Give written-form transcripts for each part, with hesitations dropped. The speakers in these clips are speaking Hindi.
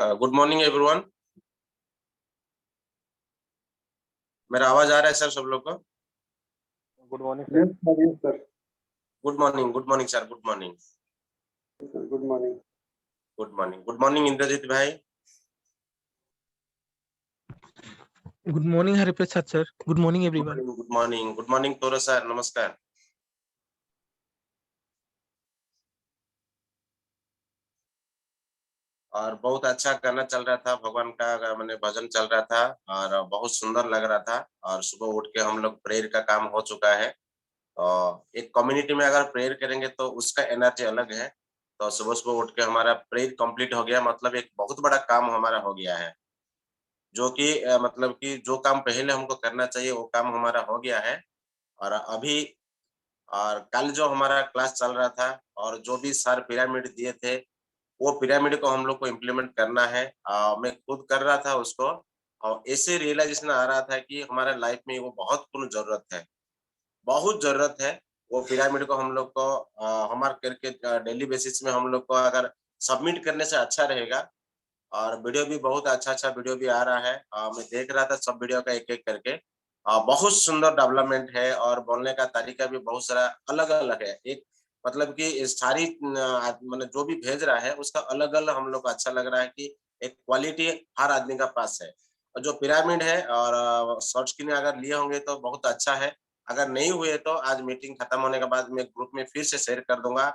Good morning everyone. मेरा आवाज आ रहा है सर सब लोग को? Good morning sir. Good morning, good morning sir, good morning. Good morning. Good morning, good morning Indrajit भाई। Good morning Hariprasad sir. Good morning everyone. Good morning, good morning Tora sir, नमस्कार। और बहुत अच्छा गाना चल रहा था, भगवान का मैंने भजन चल रहा था और बहुत सुंदर लग रहा था। और सुबह उठ के हम लोग प्रेयर का काम हो चुका है। और एक कम्युनिटी में अगर प्रेयर करेंगे तो उसका एनर्जी अलग है। तो सुबह सुबह उठ के हमारा प्रेयर कंप्लीट हो गया, मतलब एक बहुत बड़ा काम हमारा हो गया है। जो कि मतलब कि जो काम पहले हमको करना चाहिए वो काम हमारा हो गया है। और अभी और कल जो हमारा क्लास चल रहा था और जो भी सर पिरामिड दिए थे वो पिरामिड को हम लोग को इम्प्लीमेंट करना है। मैं खुद कर रहा था उसको और ऐसे रियलाइजेशन आ रहा था कि हमारे लाइफ में वो बहुत पूर्ण जरूरत है, बहुत ज़रूरत है। वो पिरामिड को हम लोग को हमारे करके डेली बेसिस में हम लोग को अगर सबमिट करने से अच्छा रहेगा। और वीडियो भी बहुत अच्छा-अच्छा वीडियो भी आ रहा है। मैं देख रहा था सब वीडियो का एक-एक करके। बहुत सुंदर डेवलपमेंट है और बोलने का तरीका भी बहुत सारा अलग-अलग है। एक मतलब कि सारी मतलब जो भी भेज रहा है उसका अलग-अलग हम लोग को अच्छा लग रहा है कि एक क्वालिटी हर आदमी का पास है। और जो पिरामिड है और शॉर्ट स्क्रीन अगर लिए होंगे तो बहुत अच्छा है। अगर नहीं हुए तो आज मीटिंग खत्म होने के बाद मैं ग्रुप में फिर से शेयर कर दूँगा।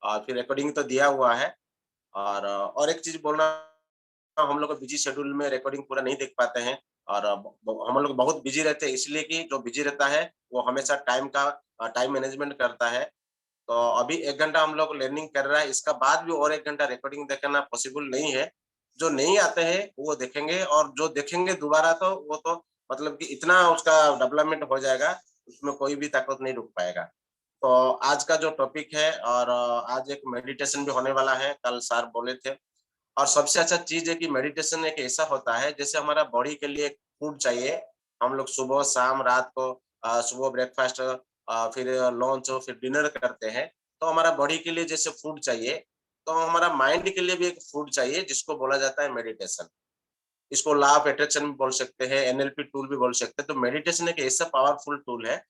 और फिर रिकॉर्डिंग तो दिया हुआ है। और एक चीज़ बोलना, हम लोग को बिजी शेड्यूल में रिकॉर्डिंग पूरा नहीं देख पाते हैं। और हम लोग बहुत बिजी रहते हैं इसलिए कि जो बिजी रहता है वो हमेशा टाइम मैनेजमेंट करता है। तो अभी 1 घंटा हम लोग लर्निंग कर रहा है, इसका बाद भी और 1 घंटा रिकॉर्डिंग देखना पॉसिबल नहीं है। जो नहीं आते हैं वो देखेंगे और जो देखेंगे दोबारा तो वो तो मतलब कि इतना उसका डेवलपमेंट हो जाएगा, उसमें कोई भी ताकत नहीं रुक पाएगा। तो आज का जो टॉपिक है और आज एक मेडिटेशन भी होने वाला है, कल सर बोले थे। और सबसे अच्छा चीज़ है कि मेडिटेशन एक ऐसा होता है जैसे हमारा बॉडी के लिए फूड चाहिए। हम लोग सुबह, शाम, रात को सुबह ब्रेकफ़ास्ट फिर लंच फिर डिनर करते हैं। तो हमारा बॉडी के लिए जैसे फूड चाहिए, तो हमारा माइंड के लिए भी एक फूड चाहिए जिसको बोला जाता है मेडिटेशन। इसको लॉ ऑफ अट्रैक्शन भी बोल सकते हैं, एनएलपी टूल भी बोल सकते हैं। तो मेडिटेशन एक ऐसा पावरफुल टूल है,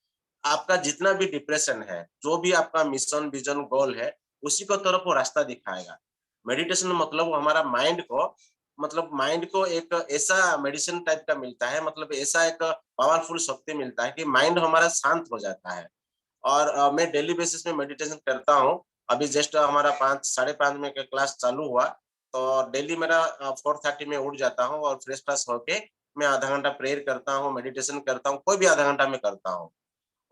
आपका जितना भी डिप्रेशन है, जो भी आपका मिशन, विज़न, गोल है, उसी को तरफ वो रास्ता दिखाएगा। मेडिटेशन मतलब वो हमारा माइंड को एक ऐसा मेडिसिन टाइप का मिलता है, मतलब ऐसा एक पावरफुल शक्ति मिलता है कि माइंड हमारा शांत हो जाता है। और मैं डेली बेसिस में मेडिटेशन करता हूँ। अभी जस्ट हमारा 5 साढ़े 5 में का क्लास चालू हुआ, तो डेली मेरा 4:30 में उठ जाता हूँ और फ्रेश-फ्रेश होके मैं आधा घंटा प्रेयर करता हूँ, मेडिटेशन करता हूँ, कोई भी आधा घंटा मैं करता हूँ।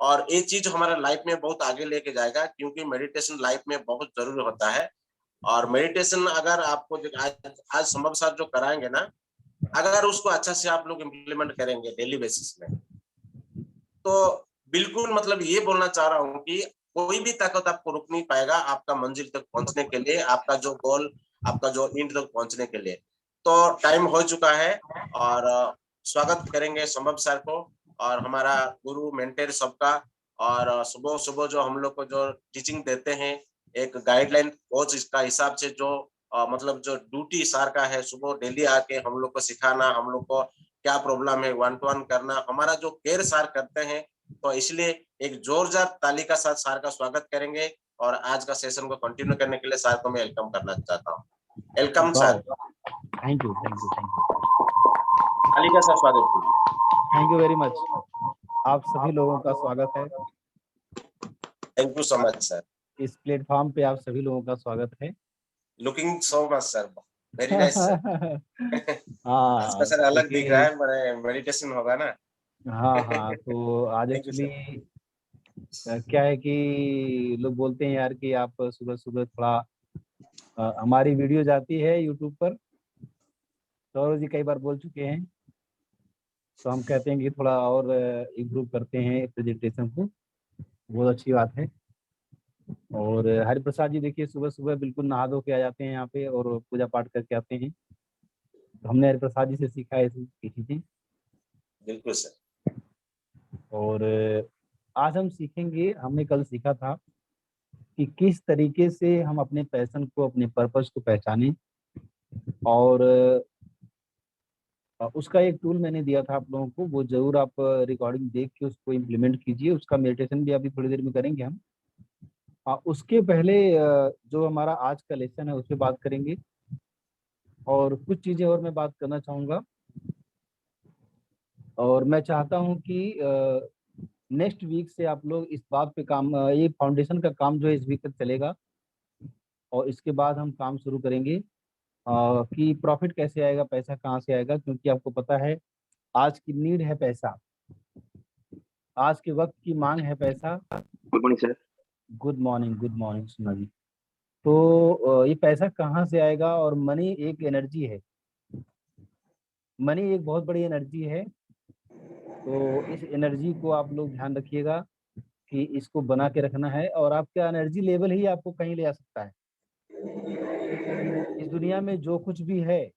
और ये चीज़ हमारा लाइफ में बहुत आगे लेके जाएगा क्योंकि मेडिटेशन लाइफ में बहुत ज़रूरी होता है। और मेडिटेशन अगर आपको जो आज आज संभव साथ जो कराएँगे ना, अगर उसको अच्छा से आप लोग इम्प्लीमेंट करेंगे डेली बेसिस में, तो बिल्कुल मतलब ये बोलना चाह रहा हूँ कि कोई भी ताकत आपको रोक नहीं पाएगा आपका मंजिल तक पहुँचने के लिए, आपका जो गोल, आपका जो एंड तक पहुँचने के लिए। तो टाइम हो चुका है और स्वागत करेंगे संभव सर को और हमारा गुरु, मेंटर सबका। और सुबह-सुबह जो हम लोग को जो टीचिंग देते हैं, एक गाइडलाइन कोच इसका हिसाब से जो मतलब जो ड्यूटी सर का है, सुबह डेली आके हम लोग को सिखाना, हम लोग को क्या प्रॉब्लम है, वन टू वन करना, हमारा जो केयर सर करते हैं। तो इसलिए एक जोरदार ताली का साथ सर का स्वागत करेंगे और आज का सेशन को कंटिन्यू करने के लिए सर को मैं वेलकम करना चाहता हूँ। Welcome sir. Thank you. ताली का साथ स्वागत कीजिए। Thank you very much. आप सभी लोगों का स्वागत है। Thank you so much sir. इस प्लेटफॉर्म पे आप सभी लोगों का स्वागत है। Looking so much sir, very nice sir. आज का हाँ, सर अलग दिख रहा क्योंकि है, मेडिटेशन होगा ना। हाँ, तो आज थैंक यू सर। एक्चुअली क्या है कि लोग बोलते हैं यार कि आप सुबह-सुबह थोड़ा हमारी वीडियो जाती है यूट्यूब पर, सौरभ जी कई बार बोल चुके हैं, तो हम कहते हैं कि थोड़ा और इम्प्रूव करते हैं प्रेजेंटेशन को, बहुत अच्छी बात है। और हरिप्रसाद जी देखिए सुबह-सुबह बिल्कुल नहा धो के आ जाते हैं यहाँ पे और पूजा पाठ करके आते हैं। तो हमने हरिप्रसाद जी से सीखा है ये चीज़ें। बिल्कुल सर। और आज हम सीखेंगे, हमने कल सीखा था कि किस तरीके से हम अपने पैशन को, अपने पर्पस को पहचानें और उसका एक टूल मैंने दिया था आप लोगों को, वो जरूर आप रिकॉर्डिंग देख के उसको इम्प्लीमेंट कीजिए। उसका मेडिटेशन भी अभी थोड़ी देर में करेंगे हम। उसके पहले जो हमारा आज का लेसन है उस पर बात करेंगे, और कुछ चीज़ें और मैं बात करना चाहूँगा। और मैं चाहता हूँ कि नेक्स्ट वीक से आप लोग इस बात पे काम, ये फाउंडेशन का काम जो है इस वीक तक चलेगा, और इसके बाद हम काम शुरू करेंगे कि प्रॉफिट कैसे आएगा, पैसा कहाँ से आएगा। क्योंकि आपको पता है आज की नीड है पैसा, आज के वक्त की मांग है पैसा। Good morning sir. Good morning, good morning सुना जी। तो ये पैसा कहाँ से आएगा, और मनी एक एनर्जी है, मनी एक बहुत बड़ी एनर्जी है। तो इस एनर्जी को आप लोग ध्यान रखिएगा कि इसको बना के रखना है, और आपका एनर्जी लेवल ही आपको कहीं ले जा सकता है। इस दुनिया में जो कुछ भी है,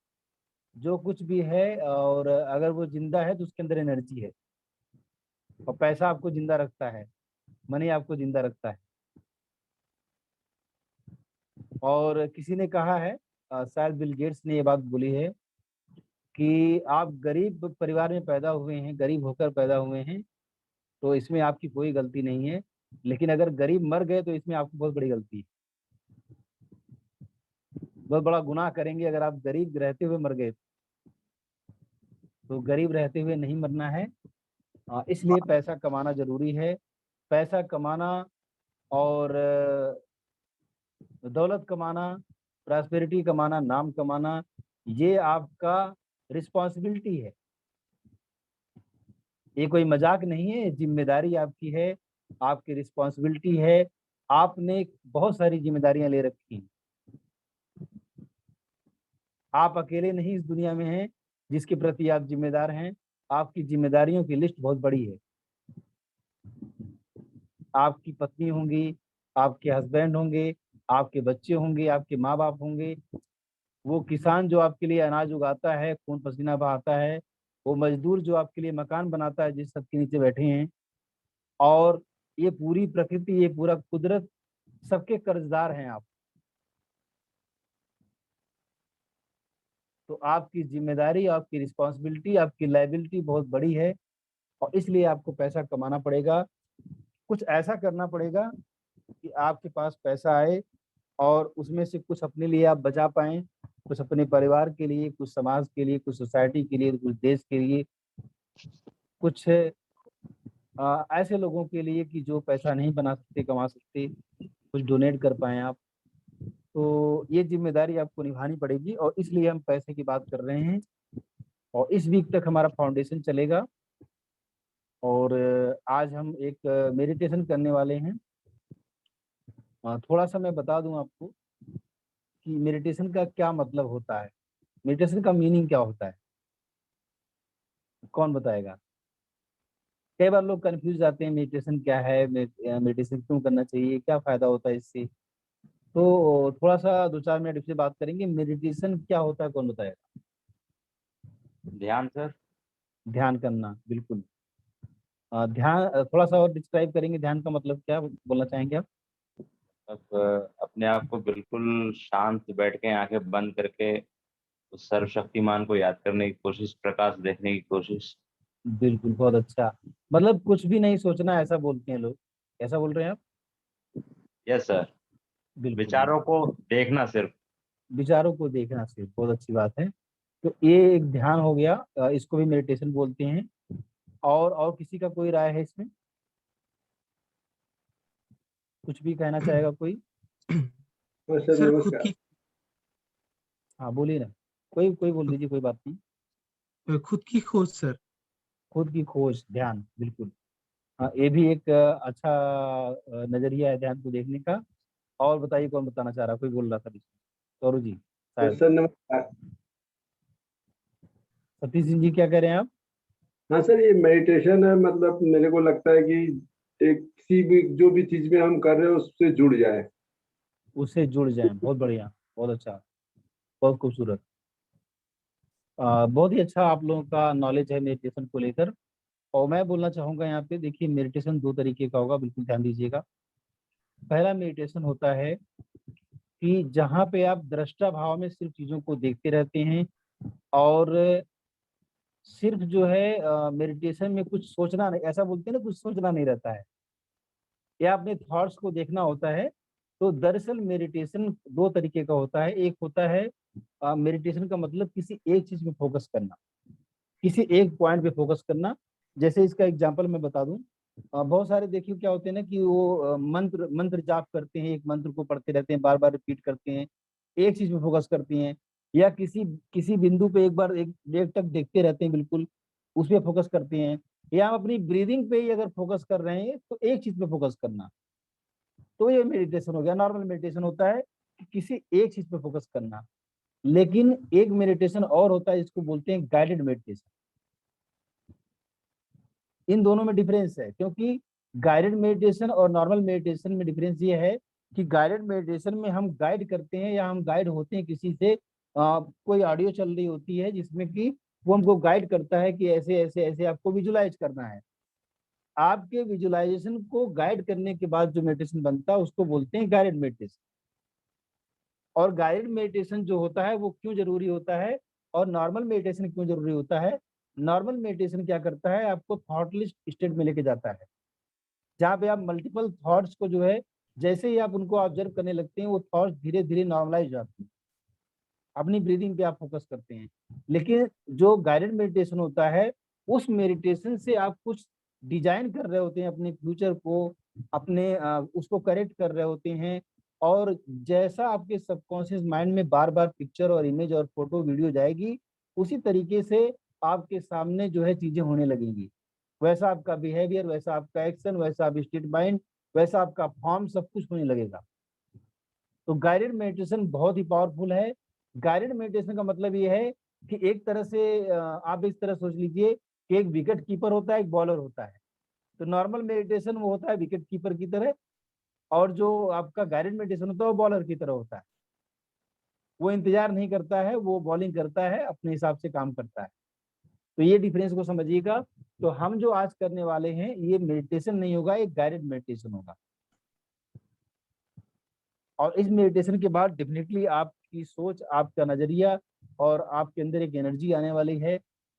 जो कुछ भी है, और अगर वो जिंदा है तो उसके अंदर एनर्जी है, और पैसा आपको जिंदा रखता है, मनी आपको जिंदा रखता है। और किसी ने कहा है, शायद बिल गेट्स ने ये बात बोली है कि आप गरीब परिवार में पैदा हुए हैं, गरीब होकर पैदा हुए हैं, तो इसमें आपकी कोई गलती नहीं है। लेकिन अगर गरीब मर गए तो इसमें आपकी बहुत बड़ी गलती है, बहुत बड़ा गुनाह करेंगे अगर आप गरीब रहते हुए मर गए। तो गरीब रहते हुए नहीं मरना है। इसलिए पैसा कमाना जरूरी है। पैसा कमाना और दौलत कमाना, प्रॉस्पेरिटी कमाना, नाम कमाना, ये आपका रिस्पॉन्सिबिलिटी है। ये कोई मजाक नहीं है, जिम्मेदारी आपकी है, आपकी रिस्पॉन्सिबिलिटी है। आपने बहुत सारी जिम्मेदारियां ले रखी हैं। आप अकेले नहीं इस दुनिया में हैं जिसके प्रति आप जिम्मेदार हैं। आपकी जिम्मेदारियों की लिस्ट बहुत बड़ी है। आपकी पत्नी होंगी, आपके हस्बैंड होंगे, आपके बच्चे होंगे, आपके माँ बाप होंगे, वो किसान जो आपके लिए अनाज उगाता है, खून पसीना बहाता है, वो मजदूर जो आपके लिए मकान बनाता है जिस छत के नीचे बैठे हैं, और ये पूरी प्रकृति, ये पूरा कुदरत, सबके कर्जदार हैं आप। तो आपकी जिम्मेदारी, आपकी रिस्पॉन्सिबिलिटी, आपकी लायबिलिटी बहुत बड़ी है, और इसलिए आपको पैसा कमाना पड़ेगा। कुछ ऐसा करना पड़ेगा कि आपके पास पैसा आए, और उसमें से कुछ अपने लिए आप बचा पाएं, कुछ अपने परिवार के लिए, कुछ समाज के लिए, कुछ सोसाइटी के लिए, कुछ देश के लिए, कुछ ऐसे लोगों के लिए कि जो पैसा नहीं बना सकते, कमा सकते, कुछ डोनेट कर पाएं आप। तो ये जिम्मेदारी आपको निभानी पड़ेगी, और इसलिए हम पैसे की बात कर रहे हैं। और इस वीक तक हमारा फाउंडेशन चलेगा, और आज हम एक मेडिटेशन करने वाले हैं। थोड़ा सा मैं बता दूं आपको कि मेडिटेशन का क्या मतलब होता है, मेडिटेशन का मीनिंग क्या होता है। कौन बताएगा? कई बार लोग कंफ्यूज जाते हैं, मेडिटेशन क्या है, मेडिटेशन क्यों करना चाहिए, क्या फायदा होता है इससे। तो थोड़ा सा 2-4 मिनट इससे बात करेंगे। मेडिटेशन क्या होता है, कौन बताएगा? ध्यान सर। ध्यान करना, बिल्कुल। ध्यान थोड़ा सा और डिस्क्राइब करेंगे, ध्यान का मतलब क्या बोलना चाहेंगे आप? अब अपने आप को बिल्कुल शांत बैठ के आंखें बंद करके उस सर्वशक्तिमान को याद करने की कोशिश, प्रकाश देखने की कोशिश। बिल्कुल, बहुत अच्छा। मतलब कुछ भी नहीं सोचना, ऐसा बोलते हैं लोग, ऐसा बोल रहे हैं आप? Yes sir. बिल्कुल विचारों बिल्कुल। को देखना सिर्फ। विचारों को देखना सिर्फ, बहुत अच्छी बात है। तो ये एक ध्यान हो गया, इसको भी मेडिटेशन बोलते हैं। और किसी का कोई राय है इसमें? कुछ भी कहना चाहेगा कोई? सर सर खुद नमस्कार। की हाँ बोलिए ना, कोई कोई बोल दीजिए, कोई बात नहीं। खुद की खोज सर। खुद की खोज, ध्यान, बिल्कुल। हाँ, ये भी एक अच्छा नजरिया है ध्यान को देखने का। और बताइए, कौन बताना चाह रहा, कोई बोल रहा था बीच में? सौरभ जी शायद। सर नमस्कार। सतीश सिंह जी क्या कह रहे हैं आप? हाँ सर, ये मेडिटेशन है, मतलब मेरे को लगता है कि एक किसी भी जो भी चीज में हम कर रहे हैं उससे जुड़ जाए। उससे जुड़ जाएं, बहुत बढ़िया, बहुत अच्छा, बहुत खूबसूरत। बहुत ही अच्छा आप लोगों का नॉलेज है मेडिटेशन को लेकर। और मैं बोलना चाहूंगा यहाँ पे, देखिए मेडिटेशन 2 तरीके का होगा, बिल्कुल ध्यान दीजिएगा। पहला मेडिटेशन होता है कि जहाँ पे आप दृष्टा भाव में सिर्फ चीजों को देखते रहते हैं और सिर्फ जो है मेडिटेशन में कुछ सोचना नहीं, ऐसा बोलते हैं ना, कुछ सोचना नहीं रहता है या अपने थॉट्स को देखना होता है। तो दरअसल मेडिटेशन दो तरीके का होता है। एक होता है मेडिटेशन का मतलब किसी एक चीज में फोकस करना, किसी एक पॉइंट पे फोकस करना। जैसे इसका एग्जांपल मैं बता दूं, बहुत सारे देखिए क्या होते हैं ना कि वो मंत्र मंत्र जाप करते हैं, एक मंत्र को पढ़ते रहते हैं, बार बार रिपीट करते हैं, एक चीज पे फोकस करते हैं, या किसी किसी बिंदु पे एक बार एक देर तक देखते रहते हैं, बिल्कुल उस पे फोकस करते हैं। या हम अपनी ब्रीदिंग पे ही अगर फोकस कर रहे हैं तो एक चीज पे फोकस करना, तो ये मेडिटेशन हो गया। नॉर्मल मेडिटेशन होता है कि किसी एक चीज पे फोकस करना। लेकिन एक मेडिटेशन और होता है जिसको बोलते हैं गाइडेड मेडिटेशन। इन दोनों में डिफरेंस है, क्योंकि गाइडेड मेडिटेशन और नॉर्मल मेडिटेशन में डिफरेंस ये है कि गाइडेड मेडिटेशन में हम गाइड करते हैं या हम गाइड होते हैं किसी से, कोई ऑडियो चल रही होती है जिसमें कि वो हमको गाइड करता है कि ऐसे ऐसे ऐसे आपको विजुलाइज करना है। आपके विजुलाइजेशन को गाइड करने के बाद जो मेडिटेशन बनता है उसको बोलते हैं गाइडेड मेडिटेशन। और गाइडेड मेडिटेशन जो होता है वो क्यों जरूरी होता है और नॉर्मल मेडिटेशन क्यों जरूरी होता है? नॉर्मल मेडिटेशन क्या करता है, आपको थॉटलेस स्टेट में लेके जाता है, जहाँ पे आप मल्टीपल थॉट्स को जो है जैसे ही आप उनको ऑब्जर्व करने लगते हैं वो थॉट्स धीरे धीरे नॉर्मलाइज हो जाते हैं, अपनी ब्रीदिंग पे आप फोकस करते हैं। लेकिन जो गाइडेड मेडिटेशन होता है उस मेडिटेशन से आप कुछ डिजाइन कर रहे होते हैं अपने फ्यूचर को, अपने उसको करेक्ट कर रहे होते हैं। और जैसा आपके सबकॉन्शियस माइंड में बार बार पिक्चर और इमेज और फोटो वीडियो जाएगी, उसी तरीके से आपके सामने जो है चीजें होने लगेंगी। वैसा आपका बिहेवियर, वैसा आपका एक्शन, वैसा आप स्टेट माइंड, वैसा आपका फॉर्म, सब कुछ होने लगेगा। तो गाइडेड मेडिटेशन बहुत ही पावरफुल है। गाइडेड मेडिटेशन का मतलब ये है कि एक तरह से आप इस तरह सोच लीजिए कि एक विकेट कीपर होता है, एक बॉलर होता है। तो नॉर्मल मेडिटेशन वो होता है विकेट कीपर की तरह, और जो आपका गाइडेड मेडिटेशन होता है वो बॉलर की तरह होता है। वो इंतजार नहीं करता है, वो बॉलिंग करता है, अपने हिसाब से काम करता है। तो ये डिफरेंस को समझिएगा। तो हम जो आज करने वाले हैं ये मेडिटेशन नहीं होगा, एक गाइडेड मेडिटेशन होगा। और इस मेडिटेशन के बाद डेफिनेटली आपकी सोच, आपका नजरिया और आपके अंदर एक एनर्जी आने वाली है,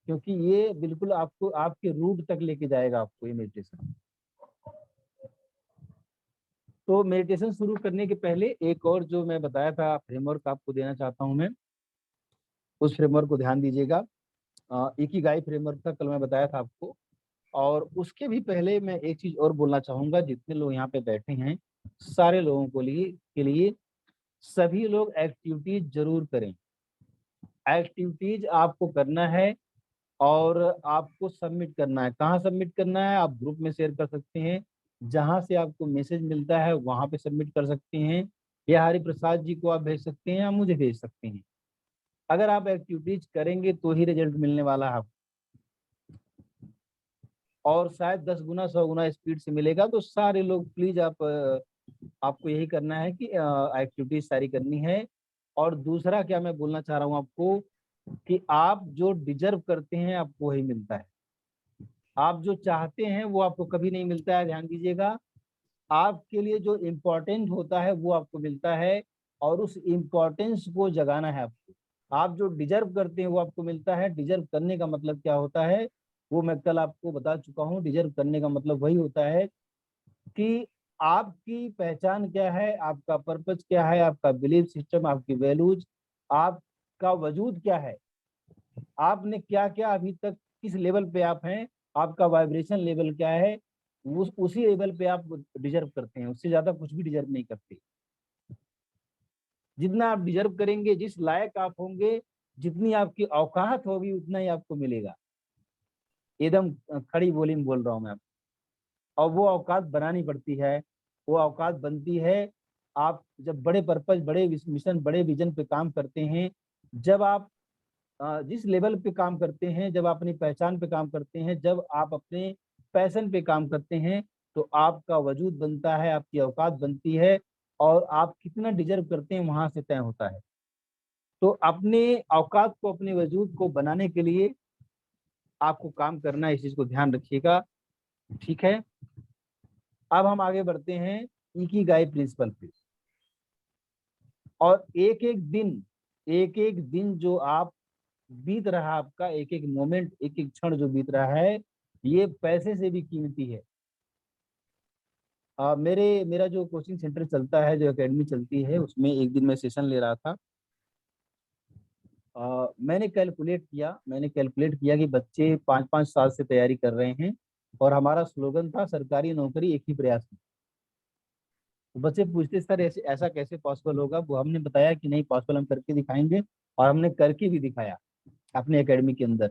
क्योंकि ये बिल्कुल आपको आपके रूट तक लेके जाएगा आपको ये मेडिटेशन। तो मेडिटेशन शुरू करने के पहले एक और जो मैं बताया था फ्रेमवर्क आपको देना चाहता हूं मैं, उस फ्रेमवर्क को ध्यान दीजिएगा। इकिगाई फ्रेमवर्क का कल मैं बताया था आपको। और उसके भी पहले मैं एक चीज और बोलना चाहूंगा, जितने लोग यहाँ पे बैठे हैं सारे लोगों के लिए सभी लोग एक्टिविटीज जरूर करें। एक्टिविटीज आपको करना है और आपको सबमिट करना है। कहाँ सबमिट करना है? आप ग्रुप में शेयर कर सकते हैं, जहां से आपको मैसेज मिलता है वहां पे सबमिट कर सकते हैं, या हरि प्रसाद जी को आप भेज सकते हैं या मुझे भेज सकते हैं। अगर आप एक्टिविटीज करेंगे तो ही रिजल्ट मिलने वाला है आपको, और शायद 10 गुना 100 गुना स्पीड से मिलेगा। तो सारे लोग प्लीज आपको यही करना है कि एक्टिविटीज सारी करनी है। और दूसरा क्या मैं बोलना चाह रहा हूँ आपको, कि आप जो डिजर्व करते हैं आपको वही मिलता है। आप जो चाहते हैं वो आपको कभी नहीं मिलता है, ध्यान दीजिएगा। आपके लिए जो इम्पोर्टेंट होता है वो आपको मिलता है, और उस इम्पोर्टेंस को जगाना है आपको। आप जो डिजर्व करते हैं वो आपको मिलता है। डिजर्व करने का मतलब क्या होता है वो मैं कल आपको बता चुका हूँ। डिजर्व करने का मतलब वही होता है कि आपकी पहचान क्या है, आपका पर्पज क्या है, आपका बिलीफ सिस्टम, आपकी वैल्यूज, आपका वजूद क्या है, आपने क्या क्या अभी तक, किस लेवल पे आप हैं, आपका वाइब्रेशन लेवल क्या है, उसी लेवल पे आप डिजर्व करते हैं। उससे ज्यादा कुछ भी डिजर्व नहीं करते। जितना आप डिजर्व करेंगे, जिस लायक आप होंगे, जितनी आपकी औकात होगी, उतना ही आपको मिलेगा। एकदम खड़ी बोली में बोल रहा हूँ मैं आपको। और वो औकात बनानी पड़ती है। वो औकात बनती है आप जब बड़े पर्पज, बड़े मिशन, बड़े विजन पे काम करते हैं। जब आप जिस लेवल पे काम करते हैं, जब आप अपनी पहचान पे काम करते हैं, जब आप अपने पैशन पे काम करते हैं, तो आपका वजूद बनता है, आपकी औकात बनती है, और आप कितना डिजर्व करते हैं वहां से तय होता है। तो अपने औकात को, अपने वजूद को बनाने के लिए आपको काम करना है, इस चीज को ध्यान रखिएगा। ठीक है, अब हम आगे बढ़ते हैं इकिगाई प्रिंसिपल पे। और एक एक दिन जो आप बीत रहा है, आपका एक एक मोमेंट, एक एक क्षण जो बीत रहा है, ये पैसे से भी कीमती है। मेरा जो कोचिंग सेंटर चलता है, जो एकेडमी चलती है, उसमें एक दिन मैं सेशन ले रहा था। मैंने कैलकुलेट किया कि बच्चे 5-5 साल से तैयारी कर रहे हैं, और हमारा स्लोगन था सरकारी नौकरी एक ही प्रयास में। तो बच्चे पूछते सर ऐसे ऐसा कैसे पॉसिबल होगा, वो हमने बताया कि नहीं पॉसिबल, हम करके दिखाएंगे, और हमने करके भी दिखाया अपने एकेडमी के अंदर।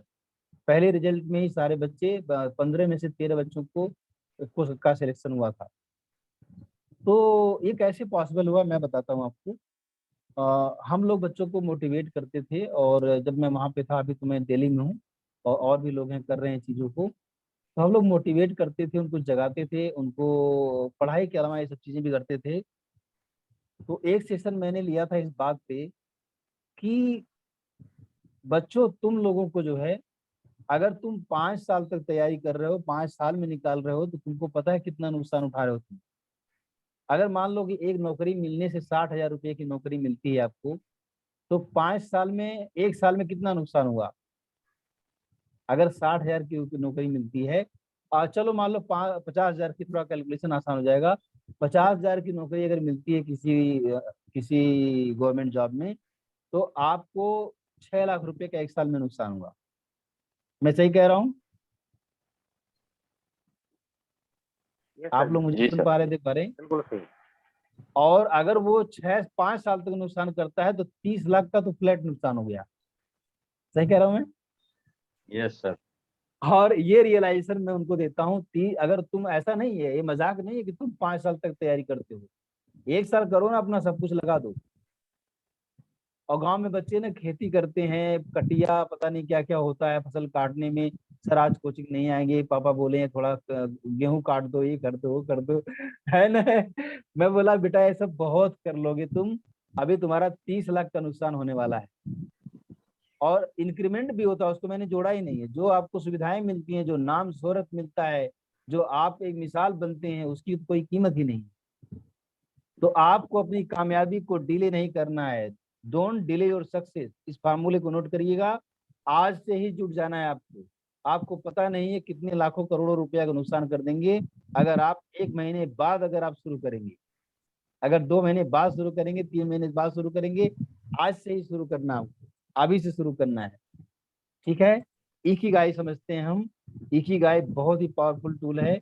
पहले रिजल्ट में ही सारे बच्चे 15 में से 13 बच्चों को का सिलेक्शन हुआ था। तो ये कैसे पॉसिबल हुआ मैं बताता हूँ आपको। हम लोग बच्चों को मोटिवेट करते थे, और जब मैं वहाँ पे था, अभी तो मैं दिल्ली में हूँ और भी लोग हैं कर रहे हैं चीज़ों को, तो हम लोग मोटिवेट करते थे, उनको जगाते थे, उनको पढ़ाई के अलावा ये सब चीज़ें भी करते थे। तो एक सेशन मैंने लिया था इस बात पे कि बच्चों, तुम लोगों को जो है, अगर तुम 5 साल तक तैयारी कर रहे हो, 5 साल में निकाल रहे हो, तो तुमको पता है कितना नुकसान उठा रहे हो तुम। अगर मान लो कि एक नौकरी मिलने से 60,000 रुपये की नौकरी मिलती है आपको, तो 5 साल में, 1 साल में कितना नुकसान हुआ। अगर 60,000 की नौकरी मिलती है, और चलो मान लो 50,000 की, थोड़ा कैलकुलेशन आसान हो जाएगा, 50,000 की नौकरी अगर मिलती है किसी गवर्नमेंट जॉब में, तो आपको 6 लाख रुपए का 1 साल में नुकसान हुआ। मैं सही कह रहा हूँ? आप लोग मुझे जी सुन सर, पा रहे थे पा रहे? बिल्कुल सही। और अगर वो 5 साल तक नुकसान करता है, तो 30 लाख का तो फ्लैट नुकसान हो गया। सही कह रहा हूँ मैं? Yes sir. और ये रियलाइजेशन मैं उनको देता हूँ, अगर तुम, ऐसा नहीं है, ये मजाक नहीं है कि तुम 5 साल तक तैयारी करते हो, 1 साल करो ना, अपना सब कुछ लगा दो। और गांव में बच्चे ना खेती करते हैं, कटिया पता नहीं क्या क्या होता है फसल काटने में। सर आज कोचिंग नहीं आएंगे, पापा बोले हैं थोड़ा गेहूं काट दो, ये कर दो, वो कर दो, है ना। मैं बोला बेटा ये सब बहुत कर लोगे तुम, अभी तुम्हारा 30 लाख का नुकसान होने वाला है। और इंक्रीमेंट भी होता है, उसको मैंने जोड़ा ही नहीं है। जो आपको सुविधाएं मिलती हैं, जो नाम शोहरत मिलता है, जो आप एक मिसाल बनते हैं, उसकी तो कोई कीमत ही नहीं। तो आपको अपनी कामयाबी को डिले नहीं करना है। डोंट डिले योर सक्सेस, इस फार्मूले को नोट करिएगा। आज से ही जुट जाना है आपको। आपको पता नहीं है कितने लाखों करोड़ों रुपया का नुकसान कर देंगे अगर आप 1 महीने बाद अगर आप शुरू करेंगे, अगर 2 महीने बाद शुरू करेंगे, 3 महीने बाद शुरू करेंगे। आज से ही शुरू करना है आपको, अभी से शुरू करना है। ठीक है? इकिगाई समझते हैं हम। इकिगाई बहुत ही पावरफुल टूल है,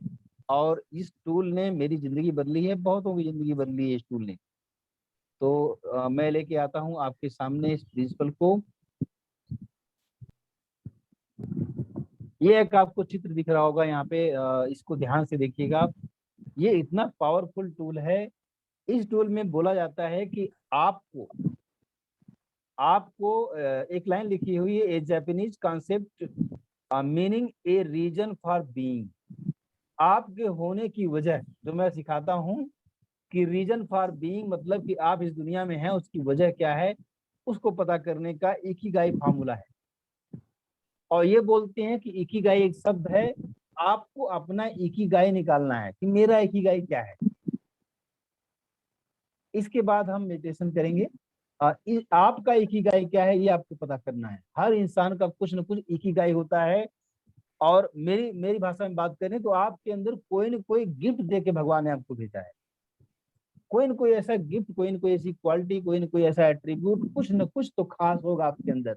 और इस टूल ने मेरी जिंदगी बदली है, बहुतों की जिंदगी बदली है इस टूल ने। तो मैं लेके आता हूँ आपके सामने इस प्रिंसिपल को। ये एक आपको चित्र दिख रहा होगा यहाँ पे, इसको ध्यान से देखिएगा। ये इतना पावरफुल टूल है। इस टूल में बोला जाता है कि आपको आपको एक लाइन लिखी हुई है, a Japanese concept meaning a reason for being. आपके होने की वजह जो मैं सिखाता हूँ, कि रीजन फॉर बीइंग मतलब कि आप इस दुनिया में हैं, उसकी वजह क्या है, उसको पता करने का इकिगाई फार्मूला है। और ये बोलते हैं कि इकिगाई एक शब्द है, आपको अपना इकिगाई निकालना है कि मेरा इकिगाई क्या है। इसके बाद हम मेडिटेशन करेंगे। आपका इकिगाई क्या है, ये आपको पता करना है। हर इंसान का कुछ न कुछ इकिगाई होता है। और मेरी मेरी भाषा में बात करें तो आपके अंदर कोई न कोई गिफ्ट दे के भगवान ने आपको भेजा है। कोई न कोई ऐसा गिफ्ट, कोई न कोई ऐसी क्वालिटी, कोई न कोई ऐसा एट्रीब्यूट, कुछ न कुछ तो खास होगा आपके अंदर।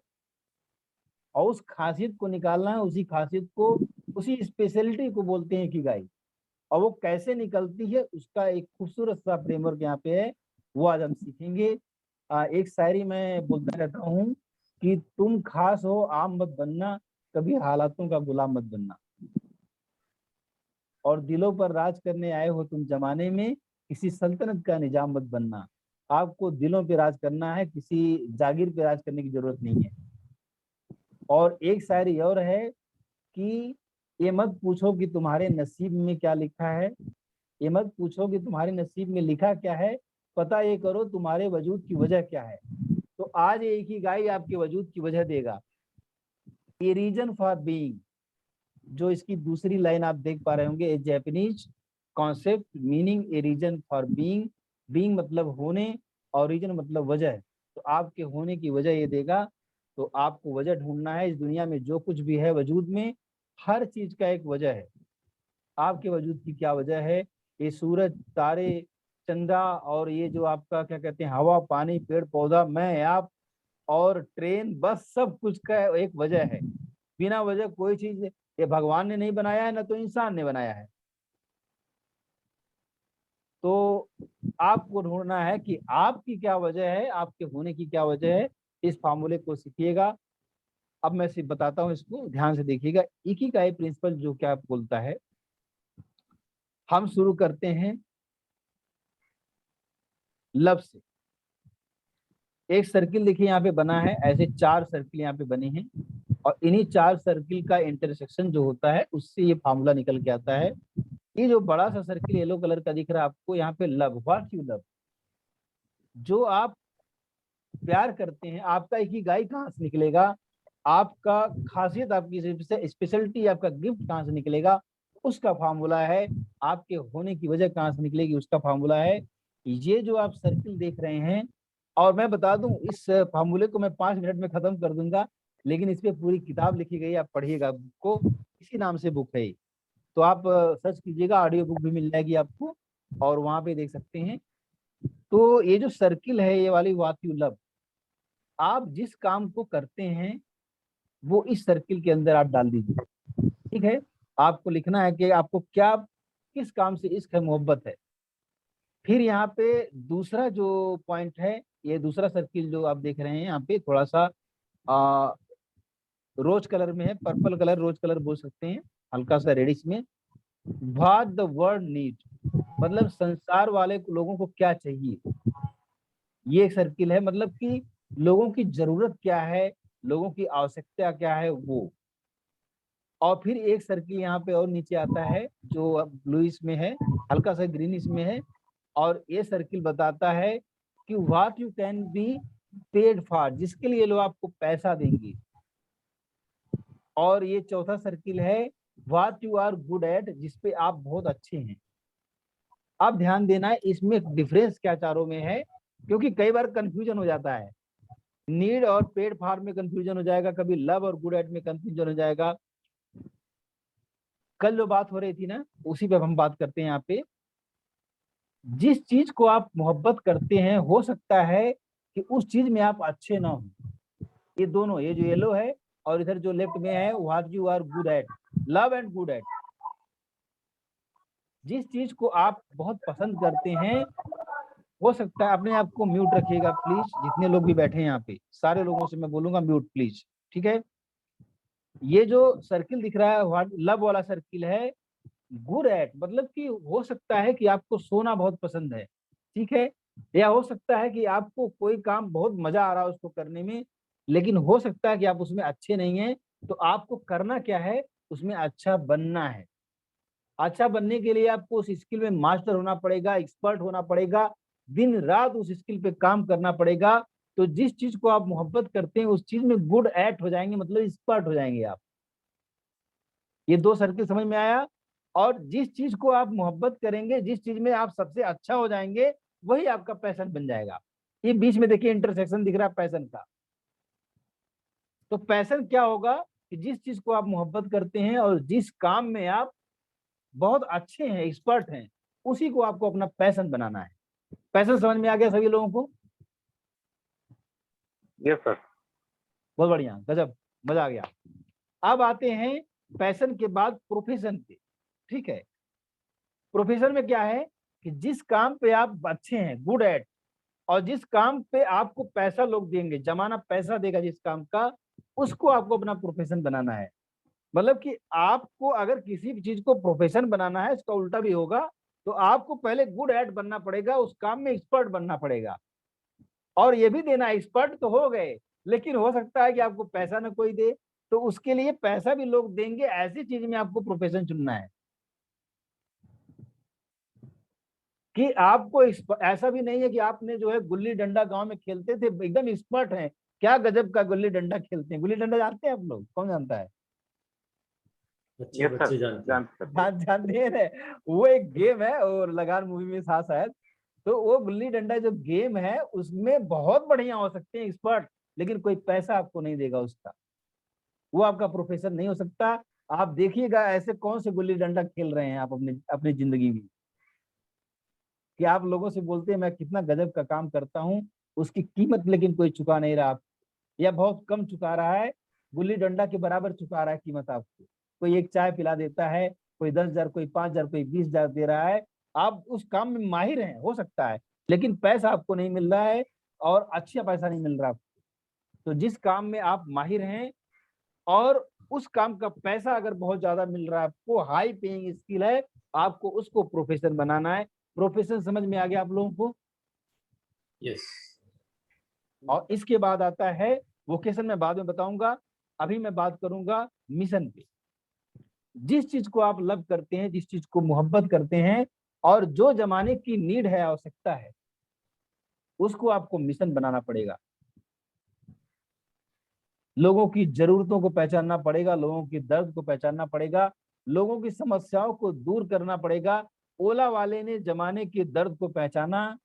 और उस खासियत को निकालना है, उसी खासियत को, उसी स्पेशलिटी को बोलते हैं इकिगाई। और वो कैसे निकलती है, उसका एक खूबसूरत सा फ्रेमवर्क यहाँ पे है, वो आज हम सीखेंगे। एक शायरी मैं बोलता रहता हूँ कि तुम खास हो, आम मत बनना, कभी हालातों का गुलाम मत बनना। और दिलों पर राज करने आए हो तुम जमाने में, किसी सल्तनत का निजाम मत बनना। आपको दिलों पे राज करना है, किसी जागीर पे राज करने की जरूरत नहीं है। और एक शायरी और है कि ये मत पूछो कि तुम्हारे नसीब में क्या लिखा है, ये मत पूछो कि तुम्हारे नसीब में लिखा क्या है, पता ये करो तुम्हारे वजूद की वजह क्या है। तो आज एक ही गाय आपके वजूद की वजह देगा। ए रीजन फॉर बीइंग, जो इसकी दूसरी लाइन आप देख पा रहे होंगे, a Japanese concept meaning a reason for being. Being मतलब होने, ओरिजिन मतलब वजह, तो आपके होने की वजह ये देगा। तो आपको वजह ढूंढना है। इस दुनिया में जो कुछ भी है वजूद में, हर चीज का एक वजह है। आपके वजूद की क्या वजह है? ये सूरज, तारे, चंदा, और ये जो आपका क्या कहते हैं हवा, पानी, पेड़ पौधा, मैं, आप और ट्रेन, बस सब कुछ का एक वजह है। बिना वजह कोई चीज ये भगवान ने नहीं बनाया है, ना तो इंसान ने बनाया है। तो आपको ढूंढना है कि आपकी क्या वजह है, आपके होने की क्या वजह है। इस फार्मूले को सीखिएगा। अब मैं सिर्फ बताता हूँ, इसको ध्यान से देखिएगा। इकिगाई प्रिंसिपल जो क्या बोलता है, हम शुरू करते हैं लव से। एक सर्किल देखिए यहाँ पे बना है, ऐसे 4 सर्किल यहाँ पे बने हैं, और इन्हीं 4 सर्किल का इंटरसेक्शन जो होता है उससे ये फार्मूला निकल के आता है। ये जो बड़ा सा सर्किल येलो कलर का दिख रहा है आपको यहाँ पे, लव, व्हाट यू लव, जो आप प्यार करते हैं, आपका इकिगाई कहाँ से निकलेगा, आपका खासियत, आपकी स्पेशलिटी, आपका गिफ्ट कहाँ से निकलेगा, उसका फार्मूला है। आपके होने की वजह कहाँ से निकलेगी, उसका फार्मूला है। ये जो आप सर्किल देख रहे हैं, और मैं बता दूं इस फार्मूले को मैं 5 मिनट में खत्म कर दूंगा, लेकिन इस पे पूरी किताब लिखी गई, आप पढ़िएगा को, इसी नाम से बुक है। तो आप सर्च कीजिएगा, ऑडियो बुक भी मिल जाएगी आपको, और वहां पे देख सकते हैं। तो ये जो सर्किल है, ये वाली व्हाट यू लव, आप जिस काम को करते हैं वो इस सर्किल के अंदर आप डाल दीजिए। ठीक है, आपको लिखना है कि आपको क्या, किस काम से इश्क है, मोहब्बत है। फिर यहाँ पे दूसरा जो पॉइंट है, ये दूसरा सर्किल जो आप देख रहे हैं यहाँ पे, थोड़ा सा रोज कलर में है, पर्पल कलर, रोज कलर बोल सकते हैं, हल्का सा रेडिश में। व्हाट द वर्ल्ड नीड, मतलब संसार वाले लोगों को क्या चाहिए, ये एक सर्किल है। मतलब कि लोगों की जरूरत क्या है, लोगों की आवश्यकता क्या है वो। और फिर एक सर्किल यहाँ पे और नीचे आता है जो ब्लूइश में है, हल्का सा ग्रीनिश में है, और ये सर्किल बताता है कि what you can be paid for, जिसके लिए लोग आपको पैसा देंगे। और ये चौथा सर्किल है what you are good at, जिसपे आप बहुत अच्छे हैं। अब ध्यान देना है इसमें डिफरेंस क्या चारों में है, क्योंकि कई बार कंफ्यूजन हो जाता है। नीड और पेड फॉर में कंफ्यूजन हो जाएगा, कभी लव और गुड एट में कंफ्यूजन हो जाएगा। कल जो बात हो रही थी ना, उसी पे हम बात करते हैं यहाँ पे। जिस चीज को आप मोहब्बत करते हैं, हो सकता है कि उस चीज में आप अच्छे ना हो। ये दोनों, ये जो येलो है और इधर जो लेफ्ट में है, what you are good at, love and good at. जिस चीज को आप बहुत पसंद करते हैं, हो सकता है, अपने आप को म्यूट रखिएगा प्लीज, जितने लोग भी बैठे हैं यहाँ पे, सारे लोगों से मैं बोलूंगा म्यूट प्लीज, ठीक है। ये जो सर्किल दिख रहा है, व्हाट लव वाला सर्किल है, गुड एट मतलब कि हो सकता है कि आपको सोना बहुत पसंद है, ठीक है, या हो सकता है कि आपको कोई काम बहुत मजा आ रहा है उसको करने में, लेकिन हो सकता है कि आप उसमें अच्छे नहीं हैं। तो आपको करना क्या है, उसमें अच्छा बनना है। अच्छा बनने के लिए आपको उस स्किल में मास्टर होना पड़ेगा, एक्सपर्ट होना पड़ेगा, दिन रात उस स्किल पे काम करना पड़ेगा। तो जिस चीज को आप मोहब्बत करते हैं उस चीज में गुड एट हो जाएंगे, मतलब एक्सपर्ट हो जाएंगे आप। ये 2 सर्किल समझ में आया। और जिस चीज को आप मोहब्बत करेंगे, जिस चीज में आप सबसे अच्छा हो जाएंगे, वही आपका पैशन बन जाएगा। ये बीच में देखिए इंटरसेक्शन दिख रहा है पैशन का। तो पैशन क्या होगा कि जिस चीज को आप मोहब्बत करते हैं और जिस काम में आप बहुत अच्छे हैं, एक्सपर्ट हैं, उसी को आपको अपना पैशन बनाना है। पैशन समझ में आ गया सभी लोगों को? Yes sir. बहुत बढ़िया, गजब, मजा आ गया। अब आते हैं पैशन के बाद प्रोफेशन पे, ठीक है। प्रोफेशन में क्या है कि जिस काम पे आप अच्छे हैं, गुड एट, और जिस काम पे आपको पैसा लोग देंगे, जमाना पैसा देगा जिस काम का, उसको आपको अपना प्रोफेशन बनाना है। मतलब कि आपको अगर किसी भी चीज को प्रोफेशन बनाना है, इसका उल्टा भी होगा, तो आपको पहले गुड एट बनना पड़ेगा, उस काम में एक्सपर्ट बनना पड़ेगा। और ये भी देना, एक्सपर्ट तो हो गए, लेकिन हो सकता है कि आपको पैसा ना कोई दे, तो उसके लिए पैसा भी लोग देंगे, ऐसी चीज में आपको प्रोफेशन चुनना है। कि आपको ऐसा भी नहीं है कि आपने जो है गुल्ली डंडा गांव में खेलते थे, एकदम एक्सपर्ट हैं, क्या गजब का गुल्ली डंडा खेलते हैं। गुल्ली डंडा जानते हैं आप लोग, कौन जानता है? यस सर, जानते हैं। जानते हैं। वो एक गेम है और लगान मूवी में था शायद। तो वो गुल्ली डंडा जो गेम है उसमें बहुत बढ़िया हो सकते हैं एक्सपर्ट, लेकिन कोई पैसा आपको नहीं देगा उसका, वो आपका प्रोफेशन नहीं हो सकता। आप देखिएगा ऐसे कौन से गुल्ली डंडा खेल रहे हैं आप अपने अपनी जिंदगी में, कि आप लोगों से बोलते हैं मैं कितना गजब का काम करता हूँ, उसकी कीमत लेकिन कोई चुका नहीं रहा आपको, या बहुत कम चुका रहा है, गुल्ली डंडा के बराबर चुका रहा है कीमत आपको। कोई एक चाय पिला देता है, कोई 10,000, कोई 5,000, कोई 20,000 दे रहा है, आप उस काम में माहिर हैं हो सकता है, लेकिन पैसा आपको नहीं मिल रहा है, और अच्छा पैसा नहीं मिल रहा आपको। तो जिस काम में आप माहिर हैं और उस काम का पैसा अगर बहुत ज्यादा मिल रहा है आपको, हाई पेइंग स्किल है, आपको उसको प्रोफेशन बनाना है। प्रोफेशन समझ में आ गया आप लोगों को? यस। और इसके बाद आता है वोकेशन, में बाद में बताऊंगा, अभी मैं बात करूंगा मिशन पे। जिस चीज को आप लव करते हैं, जिस चीज को मोहब्बत करते हैं, और जो जमाने की नीड है, आवश्यकता है, उसको आपको मिशन बनाना पड़ेगा। लोगों की जरूरतों को पहचानना पड़ेगा, लोगों की दर्द को पहचानना पड़ेगा, लोगों की समस्याओं को दूर करना पड़ेगा। ओला वाले ने जमाने के दर्द को पहचाना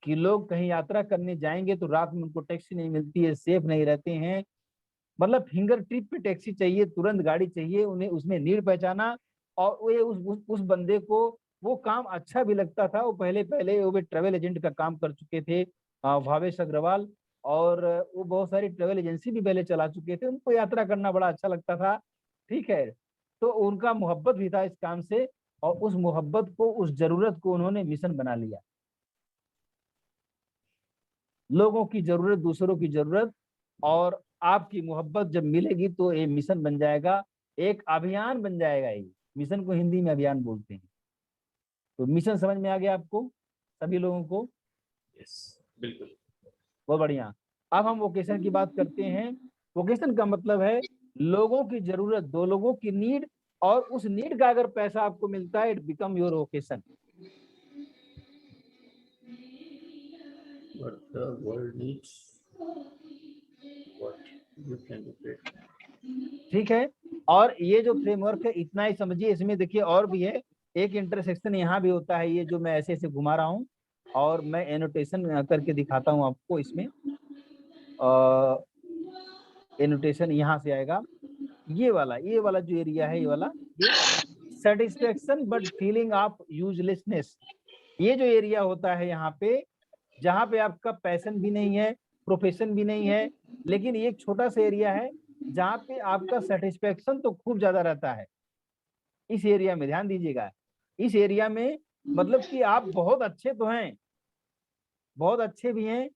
कि लोग कहीं यात्रा करने जाएंगे तो रात में उनको टैक्सी नहीं मिलती है, सेफ नहीं रहते हैं, मतलब फिंगर टिप पे टैक्सी चाहिए, तुरंत गाड़ी चाहिए उन्हें, उसने नीड पहचाना। और वो ये उस बंदे को वो काम अच्छा भी लगता था। वो पहले पहले वो ट्रेवल एजेंट का काम कर चुके थे, भावेश अग्रवाल, और वो बहुत सारी ट्रेवल एजेंसी भी पहले चला चुके थे, उनको यात्रा करना बड़ा अच्छा लगता था। ठीक है, तो उनका मोहब्बत भी था इस काम से, और उस मोहब्बत को, उस जरूरत को उन्होंने मिशन बना लिया। लोगों की जरूरत, दूसरों की जरूरत और आपकी मोहब्बत जब मिलेगी तो ये मिशन बन जाएगा, एक अभियान बन जाएगा। ये मिशन को हिंदी में अभियान बोलते हैं। तो मिशन समझ में आ गया आपको सभी लोगों को? यस, बिल्कुल। बहुत बढ़िया। अब हम वोकेशन की बात करते हैं। वोकेशन का मतलब है लोगों की जरूरत, दो लोगों की नीड, और उस नीड का अगर पैसा आपको मिलता है, it become your vocation. What the world needs, what you can do great. ठीक है, और ये जो फ्रेमवर्क है इतना ही समझिए, इसमें देखिए और भी है, एक इंटरसेक्शन यहाँ भी होता है, ये जो मैं ऐसे ऐसे घुमा रहा हूँ और मैं एनोटेशन करके दिखाता हूँ आपको। इसमें एनोटेशन यहाँ से आएगा, ये वाला जो एरिया है, ये वाला, ये satisfaction but feeling of uselessness, ये जो एरिया होता है यहाँ पे, जहाँ पे आपका पैशन भी नहीं है, प्रोफेशन भी नहीं है, लेकिन ये एक छोटा सा एरिया है जहाँ पे आपका सेटिस्फेक्शन तो खूब ज्यादा रहता है। इस एरिया में ध्यान दीजिएगा, इस एरिया में मतलब कि आप बहुत अच्छे तो हैं, बहुत अच्छे भी हैं,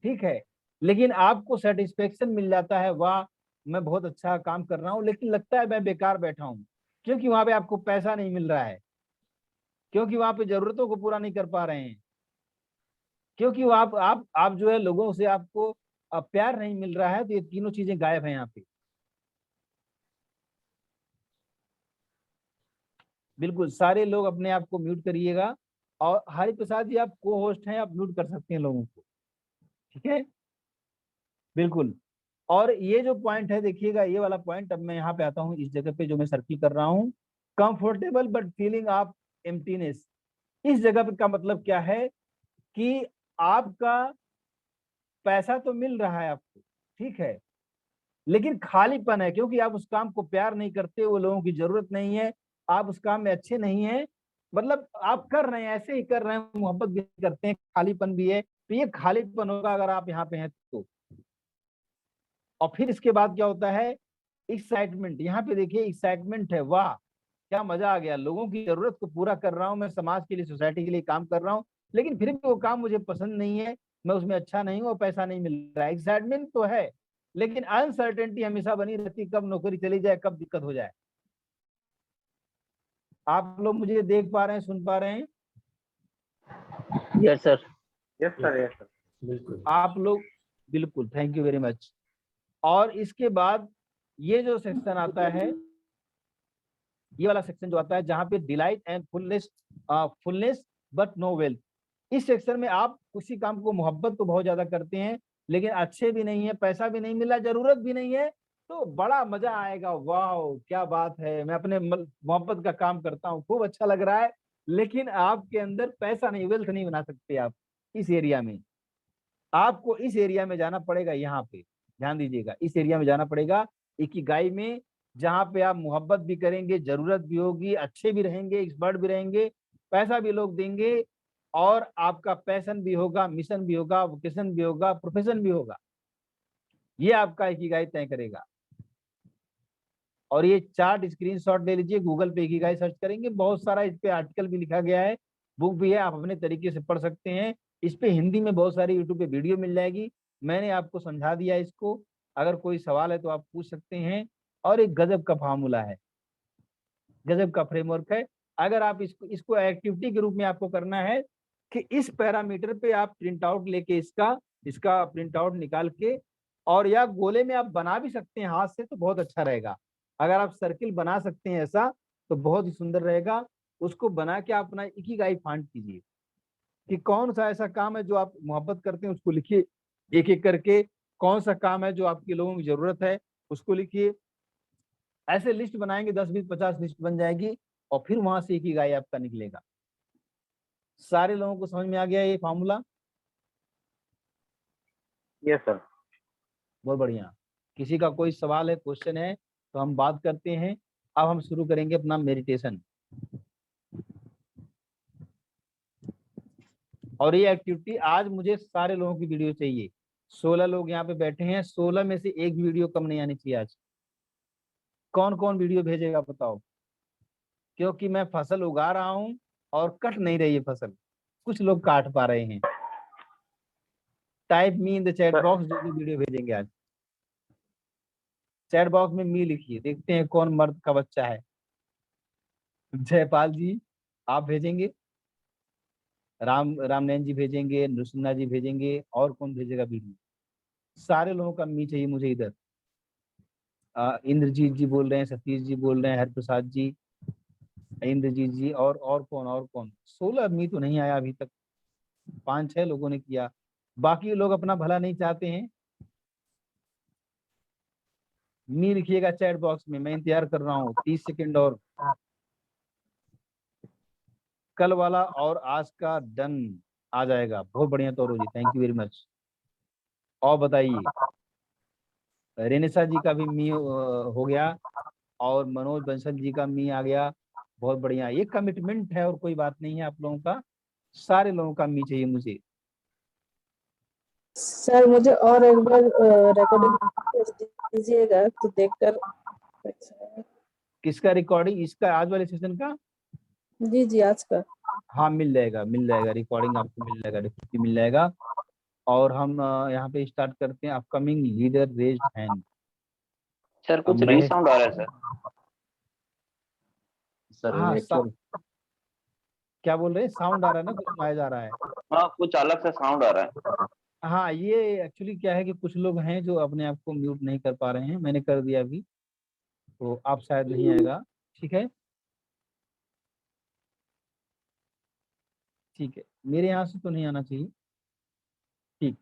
ठीक है, लेकिन आपको सेटिस्फेक्शन मिल जाता है, वाह मैं बहुत अच्छा काम कर रहा हूँ, लेकिन लगता है मैं बेकार बैठा हूँ, क्योंकि वहां पे आपको पैसा नहीं मिल रहा है, क्योंकि वहां पे जरूरतों को पूरा नहीं कर पा रहे हैं, क्योंकि वो आप जो है लोगों से आपको प्यार नहीं मिल रहा है। तो ये तीनों चीजें गायब है यहाँ पे। बिल्कुल सारे लोग अपने आप को म्यूट करिएगा, और हरि प्रसाद जी आप को होस्ट हैं, आप म्यूट कर सकते हैं लोगों को, ठीक है, बिल्कुल। और ये जो पॉइंट है देखिएगा, ये वाला पॉइंट, अब मैं यहाँ पे आता हूँ इस जगह पे जो मैं सर्किल कर रहा हूँ, comfortable but feeling of emptiness. इस जगह पे का मतलब क्या है कि आपका पैसा तो मिल रहा है आपको, ठीक है, लेकिन खालीपन है, क्योंकि आप उस काम को प्यार नहीं करते, वो लोगों की जरूरत नहीं है, आप उस काम में अच्छे नहीं हैं, मतलब आप कर रहे हैं, ऐसे ही कर रहे हैं, मोहब्बत भी करते हैं, खालीपन भी है। तो ये खालीपन होगा अगर आप यहाँ पे हैं तो। और फिर इसके बाद क्या होता है, एक्साइटमेंट। यहाँ पे देखिए एक्साइटमेंट है, वाह क्या मजा आ गया, लोगों की जरूरत को पूरा कर रहा हूँ, मैं समाज के लिए, सोसाइटी के लिए काम कर रहा हूँ, लेकिन फिर भी वो काम मुझे पसंद नहीं है, मैं उसमें अच्छा नहीं हूँ और पैसा नहीं मिल रहा है। एक्साइटमेंट तो है, लेकिन अनसर्टेनिटी हमेशा बनी रहती, कब नौकरी चली जाए, कब दिक्कत हो जाए। आप लोग मुझे देख पा रहे हैं, सुन पा रहे हैं? Yes sir. Yes sir, yes sir. बिल्कुल। आप लोग, बिल्कुल, थैंक यू वेरी मच। और इसके बाद ये जो सेक्शन आता है, ये वाला सेक्शन जो आता है जहाँ पे delight and fullness but no wealth, इस सेक्शन में आप किसी काम को मोहब्बत तो बहुत ज्यादा करते हैं, लेकिन अच्छे भी नहीं है, पैसा भी नहीं मिला, जरूरत भी नहीं है, तो बड़ा मजा आएगा, वाह क्या बात है, मैं अपने मोहब्बत का काम करता हूँ, खूब अच्छा लग रहा है, लेकिन आपके अंदर पैसा नहीं, वेल्थ नहीं बना सकते आप इस एरिया में। आपको इस एरिया में जाना पड़ेगा, यहाँ पे ध्यान दीजिएगा, इस एरिया में जाना पड़ेगा इकिगाई में, जहाँ पे आप मोहब्बत भी करेंगे, जरूरत भी होगी, अच्छे भी रहेंगे, एक्सपर्ट भी रहेंगे, पैसा भी लोग देंगे, और आपका पैशन भी होगा, मिशन भी होगा, वोकेशन भी होगा, प्रोफेशन भी होगा। ये आपका इकिगाई तय करेगा। और ये चार्ट स्क्रीनशॉट ले लीजिए, गूगल पे इकिगाई सर्च करेंगे, बहुत सारा इस पे आर्टिकल भी लिखा गया है, बुक भी है, आप अपने तरीके से पढ़ सकते हैं। इस पे हिंदी में बहुत सारी यूट्यूब पे वीडियो मिल जाएगी, मैंने आपको समझा दिया इसको। अगर कोई सवाल है तो आप पूछ सकते हैं। और एक गजब का फार्मूला है, गजब का फ्रेमवर्क है। अगर आप इसको इसको एक्टिविटी के रूप में आपको करना है कि इस पैरामीटर पे आप प्रिंट आउट लेके इसका इसका प्रिंट आउट निकाल के, और या गोले में आप बना भी सकते हैं हाथ से तो बहुत अच्छा रहेगा। अगर आप सर्किल बना सकते हैं ऐसा तो बहुत ही सुंदर रहेगा। उसको बना के आप अपना इकिगाई फाइंड कीजिए कि कौन सा ऐसा काम है जो आप मोहब्बत करते हैं, उसको लिखिए एक एक करके। कौन सा काम है जो आपके लोगों की जरूरत है, उसको लिखिए। ऐसे लिस्ट बनाएंगे, 10 20 50 लिस्ट बन जाएगी, और फिर वहां से इकिगाई आपका निकलेगा। सारे लोगों को समझ में आ गया ये फॉर्मूला? Yes sir. बहुत बढ़िया। किसी का कोई सवाल है, क्वेश्चन है तो हम बात करते हैं। अब हम शुरू करेंगे अपना मेडिटेशन। और ये एक्टिविटी आज मुझे सारे लोगों की वीडियो चाहिए। 16 लोग यहाँ पे बैठे हैं, 16 में से एक वीडियो कम नहीं आनी चाहिए आज। कौन कौन वीडियो भेजेगा बताओ? क्योंकि मैं फसल उगा रहा हूँ और कट नहीं रही है फसल, कुछ लोग काट पा रहे हैं। Type me in the chat sir box, जो वीडियो भेजेंगे आज। चैट बॉक्स में मी लिखिए, देखते हैं कौन मर्द का बच्चा है। जयपाल जी आप भेजेंगे, रामनयन जी भेजेंगे, नृसिन्हा जी भेजेंगे, और कौन भेजेगा वीडियो? सारे लोगों का मी चाहिए मुझे इधर। इंद्रजीत जी बोल रहे हैं, सतीश जी बोल रहे हैं, हरप्रसाद जी, इंद्रजीत जी, और कौन, और कौन? 16 मी तो नहीं आया अभी तक, 5 6 लोगों ने किया। बाकी लोग अपना भला नहीं चाहते हैं। मी लिखिएगा चैट बॉक्स में, मैं इंतजार कर रहा हूँ 30 सेकंड और। कल वाला और आज का डन आ जाएगा। बहुत बढ़िया तौरो जी, थैंक यू वेरी मच। और बताइए, रेनेसा जी का भी मी हो गया, और मनोज बंसल जी का मी आ गया। बहुत बढ़िया, ये कमिटमेंट है और कोई बात नहीं है आप लोगों का। सारे लोगों का मी चाहिए मुझे। सर मुझे और एक बार रिकॉर्डिंग दीजिएगा तो देखकर। किसका रिकॉर्डिंग? इसका आज वाले सेशन का? जी जी आज का। हाँ मिल जाएगा, मिल जाएगा, रिकॉर्डिंग आपको मिल जाएगा, डिफिनेटली मिल जाएगा। और हम यहाँ पे स्टार्ट करते हैं। Upcoming leader raised hand. Sir अब कुछ महेश, रीसाउंड आ रहा है सर। सर हाँ एक्चुअल क्या बोल रहे हैं? साउंड आ रहा है ना, कुछ नॉइज आ रहा है। हाँ कुछ अलग सा साउंड आ रहा है। हाँ ये एक्चुअली क्या है कि कुछ लोग हैं जो अपने आप को म्यूट नहीं कर पा रहे हैं, मैंने कर दिया अभी, तो आप शायद नहीं आएगा। ठीक है, ठीक है, मेरे यहाँ से तो नहीं आना चाहिए। ठीक,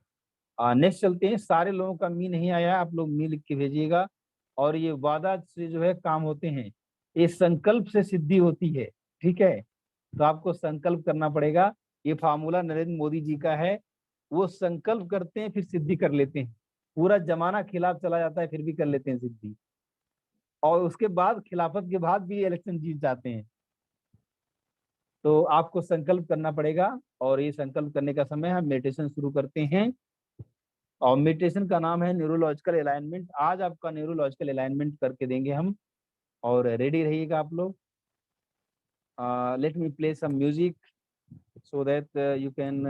नेक्स्ट चलते हैं। सारे लोगों का मी नहीं आया, आप लोग मी लिख के भेजिएगा। और ये वादा से जो है काम होते हैं, ये संकल्प से सिद्धि होती है। ठीक है, तो आपको संकल्प करना पड़ेगा। ये फार्मूला नरेंद्र मोदी जी का है, वो संकल्प करते हैं फिर सिद्धि कर लेते हैं। पूरा जमाना खिलाफ चला जाता है फिर भी कर लेते हैं सिद्धि, और उसके बाद खिलाफत के बाद भी इलेक्शन जीत जाते हैं। तो आपको संकल्प करना पड़ेगा, और ये संकल्प करने का समय हम मेडिटेशन शुरू करते हैं। और मेडिटेशन का नाम है न्यूरोलॉजिकल अलाइनमेंट। आज आपका न्यूरोलॉजिकल अलाइनमेंट करके देंगे हम, और रेडी रहिएगा आप लोग। Let me play some music so that you can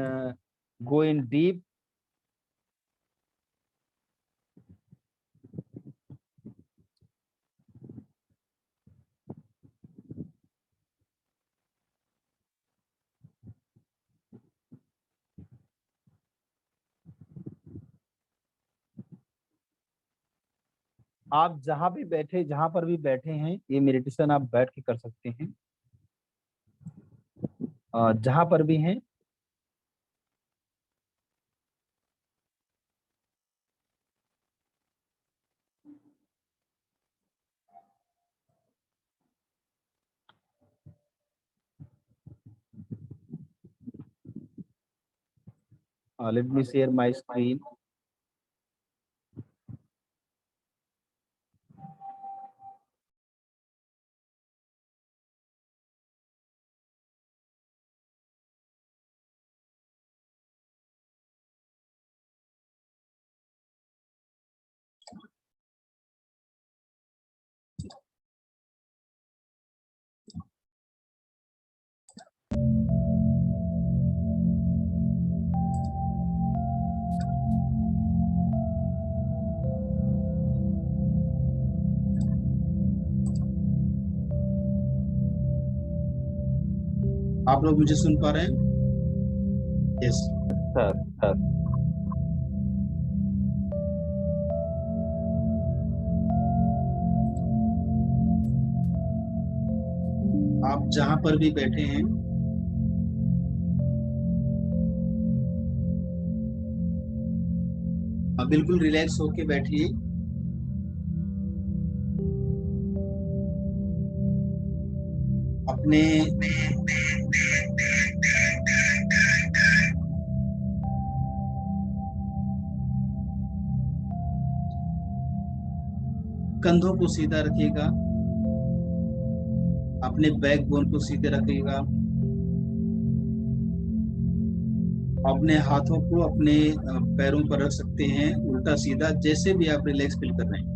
go in deep. आप जहां भी बैठे, जहां पर भी बैठे हैं, ये मेडिटेशन आप बैठ के कर सकते हैं, जहां पर भी हैं। Let me share my screen. आप लोग मुझे सुन पा रहे हैं? यस सर आप जहां पर भी बैठे हैं आप बिल्कुल रिलैक्स होके बैठिए। अपने कंधों को सीधा रखिएगा, अपने बैकबोन को सीधे रखिएगा, अपने हाथों को अपने पैरों पर रख सकते हैं उल्टा सीधा, जैसे भी आप रिलैक्स फील कर रहे हैं।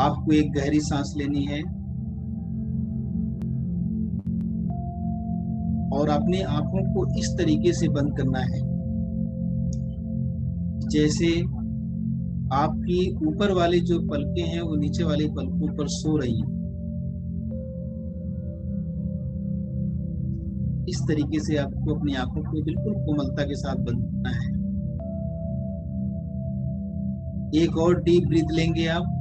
आपको एक गहरी सांस लेनी है और अपनी आंखों को इस तरीके से बंद करना है जैसे आपकी ऊपर वाली जो पलकें हैं वो नीचे वाली पलकों पर सो रही हैं। इस तरीके से आपको अपनी आंखों को बिल्कुल कोमलता के साथ बंद करना है। एक और डीप ब्रीथ लेंगे आप,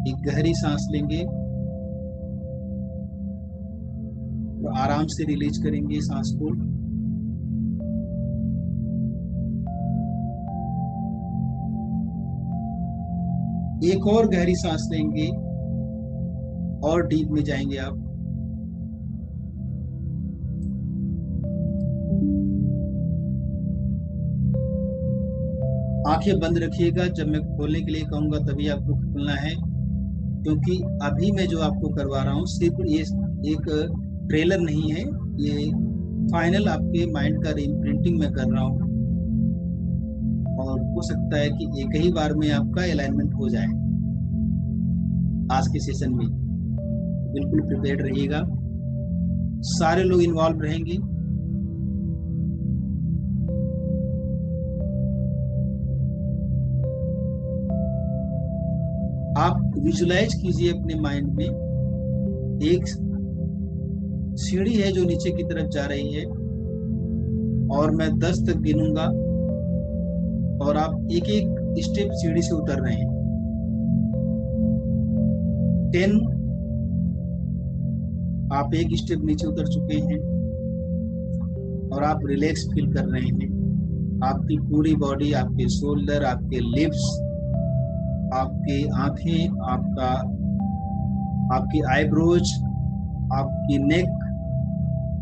एक गहरी सांस लेंगे और आराम से रिलीज करेंगे सांस को। एक और गहरी सांस लेंगे और डीप में जाएंगे आप। आंखें बंद रखिएगा, जब मैं खोलने के लिए कहूंगा तभी आपको खोलना है, क्योंकि अभी मैं जो आपको करवा रहा हूँ सिर्फ ये एक ट्रेलर नहीं है, ये फाइनल आपके माइंड का रीप्रिंटिंग मैं कर रहा हूँ और हो सकता है कि एक ही बार में आपका अलाइनमेंट हो जाए। आज के सेशन में बिल्कुल प्रिपेयर्ड रहिएगा, सारे लोग इन्वॉल्व रहेंगे। आप विजुलाइज कीजिए अपने माइंड में एक सीढ़ी है जो नीचे की तरफ जा रही है और मैं 10 तक गिनूंगा और आप एक एक स्टेप सीढ़ी से उतर रहे हैं। 10 आप एक स्टेप नीचे उतर चुके हैं और आप रिलैक्स फील कर रहे हैं। आपकी पूरी बॉडी, आपके शोल्डर, आपके लिप्स, आपकी आंखें, आपकी आईब्रोज, आपकी नेक,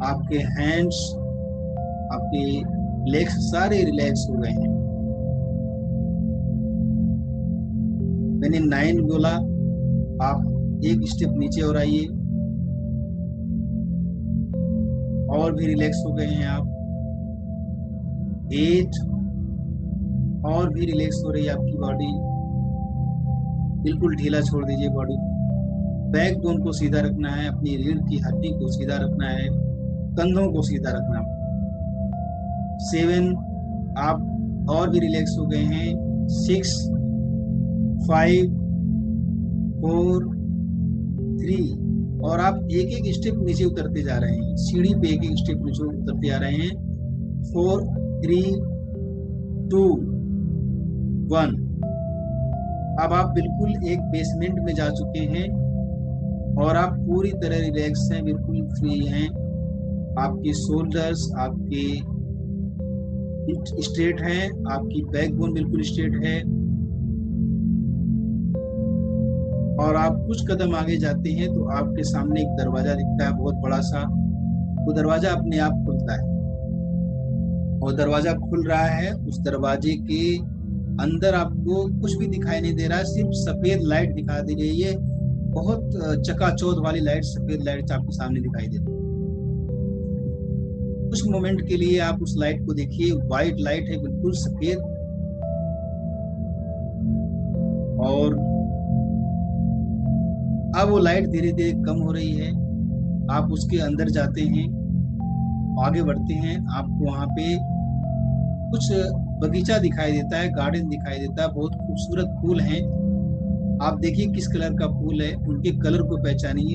आपके हैंड्स, आपके लेग्स सारे रिलैक्स हो गए हैं। मैंने 9 बोला, आप एक स्टेप नीचे और आइए और भी रिलैक्स हो गए हैं आप। 8 और भी रिलैक्स हो रही है आपकी बॉडी, बिल्कुल ढीला छोड़ दीजिए बॉडी। बैकबोन को सीधा रखना है, अपनी रीढ़ की हड्डी को सीधा रखना है, कंधों को सीधा रखना है। 7 आप और भी रिलैक्स हो गए हैं। 6 5 4 3 और आप एक एक स्टेप नीचे उतरते जा रहे हैं, सीढ़ी पे एक एक स्टेप नीचे उतरते जा रहे हैं। 4 3 2 1 अब आप बिल्कुल एक बेसमेंट में जा चुके हैं और आप पूरी तरह रिलैक्स हैं, बिल्कुल फ्री हैं। आपके शोल्डर्स, आपके स्ट्रेट है, आपकी बैकबोन बिल्कुल स्ट्रेट है। और आप कुछ कदम आगे जाते हैं तो आपके सामने एक दरवाजा दिखता है बहुत बड़ा सा। वो दरवाजा अपने आप खुलता है और दरवाजा खुल रहा है। उस दरवाजे के अंदर आपको कुछ भी दिखाई नहीं दे रहा है, सिर्फ सफेद लाइट दिखाई दे रही है। बहुत चकाचौंध वाली लाइट, सफेद लाइट आपके सामने दिखाई दे रही है। कुछ मोमेंट के लिए आप उस लाइट को देखिए, व्हाइट लाइट है, बिल्कुल सफेद। और अब वो लाइट धीरे धीरे कम हो रही है। आप उसके अंदर जाते हैं, आगे बढ़ते हैं। आपको वहां पे कुछ बगीचा दिखाई देता है, गार्डन दिखाई देता है। बहुत खूबसूरत फूल हैं। आप देखिए किस कलर का फूल है, उनके कलर को पहचानिए।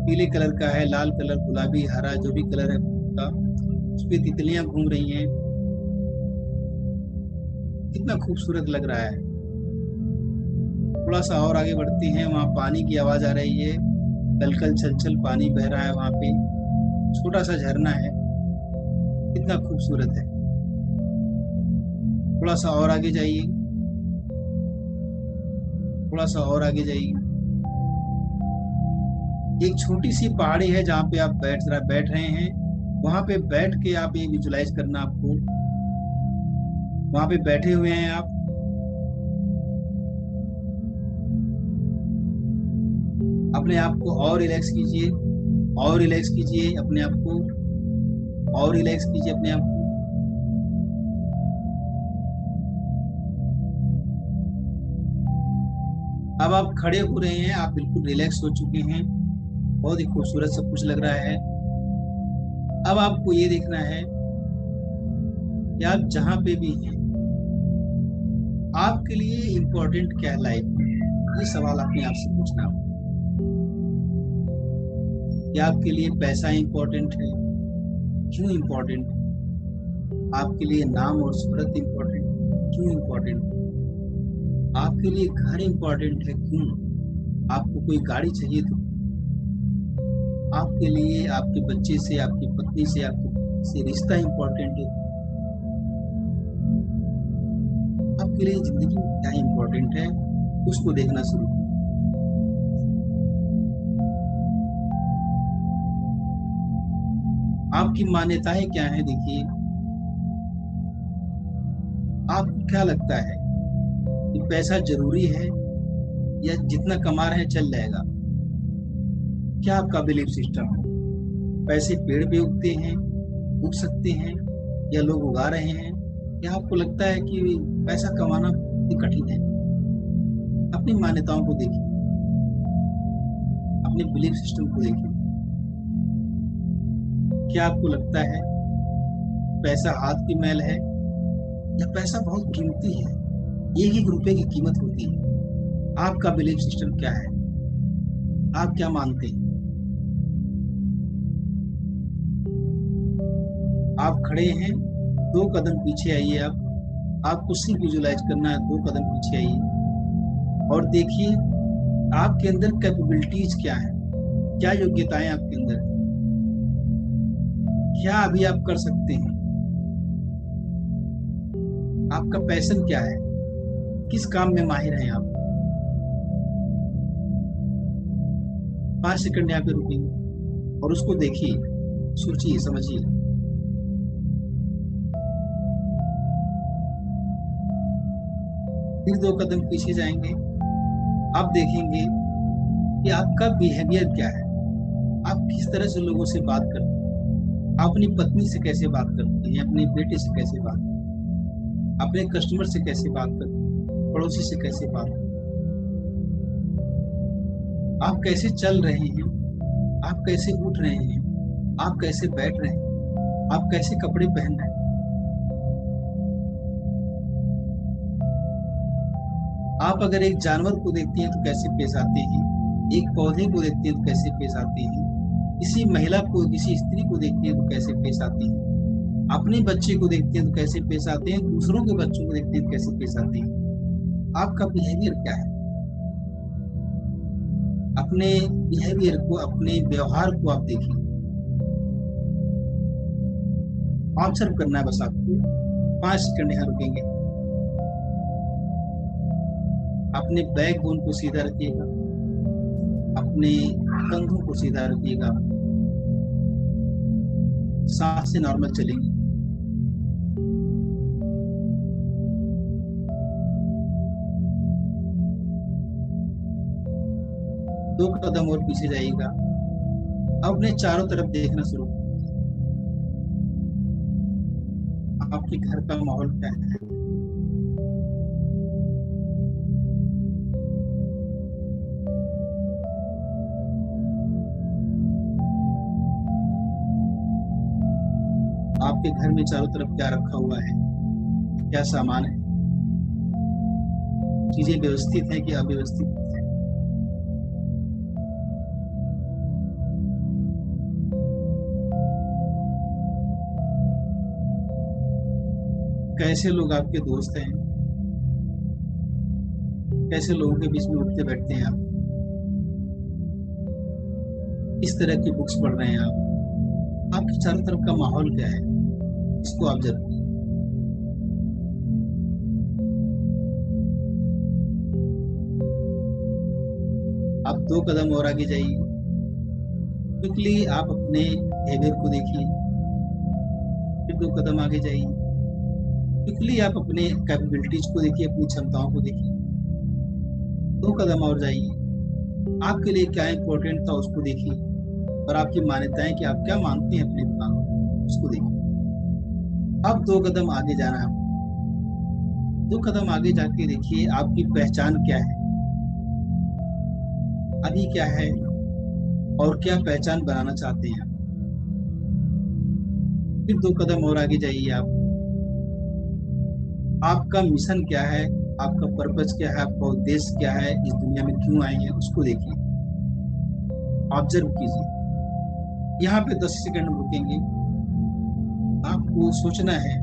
पीले कलर का है, लाल कलर, गुलाबी, हरा, जो भी कलर है फूल का। उस पे तितलियां घूम रही हैं। कितना खूबसूरत लग रहा है। थोड़ा सा और आगे बढ़ते हैं, वहाँ पानी की आवाज आ रही है। कलकल छलछल पानी बह रहा है वहाँ पे। छोटा सा झरना है, कितना खूबसूरत है। थोड़ा सा और आगे जाइए, थोड़ा सा और आगे जाइए। एक छोटी सी पहाड़ी है जहाँ पे आप बैठ रहे हैं। वहां पे बैठ के आप ये विजुलाइज करना, आपको वहां पे बैठे हुए हैं आप। अपने आप को और रिलैक्स कीजिए, और रिलैक्स कीजिए अपने आप को, और रिलैक्स कीजिए अपने आप को। अब आप खड़े हो रहे हैं, आप बिल्कुल रिलैक्स हो चुके हैं। बहुत ही खूबसूरत सब कुछ लग रहा है। अब आपको ये देखना है कि आप जहां पे भी हैं, आपके लिए इम्पोर्टेंट क्या है लाइफ में। ये सवाल अपने आप से पूछना होगा। क्या आपके लिए पैसा इम्पोर्टेंट है? क्यों इम्पोर्टेंट है? आपके लिए नाम और शोहरत इम्पोर्टेंट, क्यों इम्पोर्टेंट? आपके लिए घर इम्पोर्टेंट है, क्यों? आपको कोई गाड़ी चाहिए तो? आपके लिए आपके बच्चे से, आपकी पत्नी से, आपके रिश्ता इम्पोर्टेंट है? आपके लिए जिंदगी में क्या इम्पोर्टेंट है, उसको देखना शुरू करें। आपकी मान्यताएं क्या है? देखिए, आपको क्या लगता है कि पैसा जरूरी है या जितना कमा रहे हैं चल जाएगा? क्या आपका बिलीफ सिस्टम है? पैसे पेड़ पे उगते हैं, उग सकते हैं, या लोग उगा रहे हैं? या आपको लगता है कि पैसा कमाना बहुत कठिन है? अपनी मान्यताओं को देखिए, अपने बिलीफ सिस्टम को देखिए। क्या आपको लगता है पैसा हाथ की मैल है, या पैसा बहुत कीमती है, 1 रुपए की कीमत होती है? आपका बिलीफ सिस्टम क्या है? आप क्या मानते हैं? आप खड़े हैं, 2 कदम पीछे आइए। आपको सिर्फ विजुलाइज करना है, 2 कदम पीछे आइए और देखिए आपके अंदर कैपेबिलिटीज क्या है, क्या योग्यताएं आपके अंदर है, क्या अभी आप कर सकते हैं। आपका पैशन क्या है, किस काम में माहिर हैं आप। 5 सेकंड यहाँ पे रुकिए और उसको देखिए, सोचिए, समझिए। फिर 2 कदम पीछे जाएंगे। आप देखेंगे कि आपका बिहेवियर क्या है, आप किस तरह से लोगों से बात करते हैं। आप अपनी पत्नी से कैसे बात करते हैं, अपने बेटे से कैसे बात करते हैं, अपने कस्टमर से कैसे बात करते हैं, पड़ोसी से कैसे बात करते हैं। आप कैसे चल रहे हैं, आप कैसे उठ रहे हैं, आप कैसे बैठ रहे हैं, आप कैसे कपड़े पहन रहे हैं। आप अगर एक जानवर को देखते हैं तो कैसे पेश आते हैं, एक पौधे को देखते हैं तो कैसे पेश आते हैं, किसी महिला को, किसी स्त्री को देखते हैं तो कैसे पेश आते हैं, अपने बच्चे को देखते हैं तो कैसे पेश आते हैं, दूसरों के बच्चों को देखते हैं तो कैसे पेश आते हैं। आपका बिहेवियर क्या है? अपने बिहेवियर को, अपने व्यवहार को आप देखिए, ऑब्जर्व करना है बस आपको। 5 सेकंड यहाँ रुकेंगे। अपने बैकबोन को सीधा रखिएगा, अपने कंधों को सीधा रखिएगा, सांस से नॉर्मल चलेंगे। दो कदम और पीछे जाइएगा। अपने चारों तरफ देखना शुरू। आपके घर का माहौल क्या है? आपके घर में चारों तरफ क्या रखा हुआ है, क्या सामान है? चीजें व्यवस्थित है कि अव्यवस्थित है? कैसे लोग आपके दोस्त हैं? कैसे लोगों के बीच में उठते बैठते हैं आप? इस तरह की बुक्स पढ़ रहे हैं आप? आपके चारों तरफ का माहौल क्या है, इसको आप जरूर। आप 2 कदम और आगे जाइए। क्विकली आप अपने बिहेवियर को देखिए। फिर 2 कदम आगे जाइए। क्विकली आप अपने कैपेबिलिटीज को देखिए, अपनी क्षमताओं को देखिए। 2 कदम और जाइए। आपके लिए क्या इंपॉर्टेंट था उसको देखिए, और आपकी मान्यताएं कि आप क्या मानते हैं अपने दिमाग में, उसको देखिए। अब 2 कदम आगे जाना है। 2 कदम आगे जाके देखिए आपकी पहचान क्या है, अभी क्या है, और क्या पहचान बनाना चाहते हैं। फिर 2 कदम और आगे जाइए। आपका मिशन क्या है, आपका पर्पस क्या है, आपका उद्देश्य क्या है, इस दुनिया में क्यों आए हैं, उसको देखिए, ऑब्जर्व कीजिए। यहाँ पे 10 सेकंड रुकेंगे। आपको सोचना है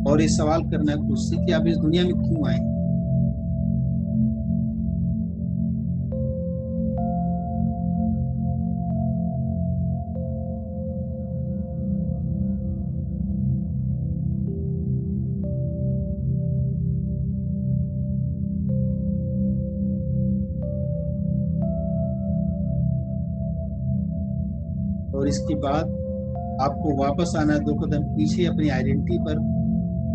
और ये सवाल करना है खुद से कि आप इस दुनिया में क्यों आए। और इसके बाद आपको वापस आना है 2 कदम पीछे अपनी आइडेंटिटी पर।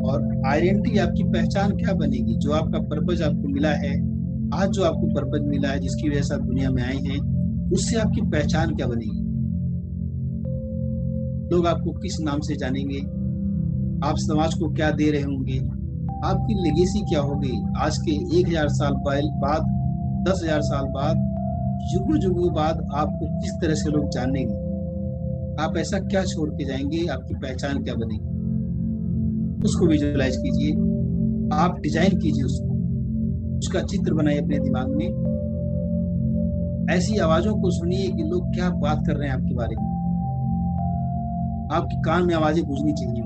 और आइडेंटिटी आपकी पहचान क्या बनेगी, जो आपका पर्पस आपको मिला है, आज जो आपको पर्पस मिला है, जिसकी वजह से आप दुनिया में आए हैं, उससे आपकी पहचान क्या बनेगी। लोग आपको किस नाम से जानेंगे, आप समाज को क्या दे रहे होंगे, आपकी लेगेसी क्या होगी। आज के 1000 साल बाद, 10,000 साल बाद, युगों युगों बाद आपको किस तरह से लोग जानेंगे, आप ऐसा क्या छोड़ के जाएंगे, आपकी पहचान क्या बनेगी, उसको विजुअलाइज कीजिए। आप डिजाइन कीजिए उसको, उसका चित्र बनाइए अपने दिमाग में। ऐसी आवाजों को सुनिए कि लोग क्या बात कर रहे हैं आपके बारे में। आपके कान में आवाजें गूंजनी चाहिए।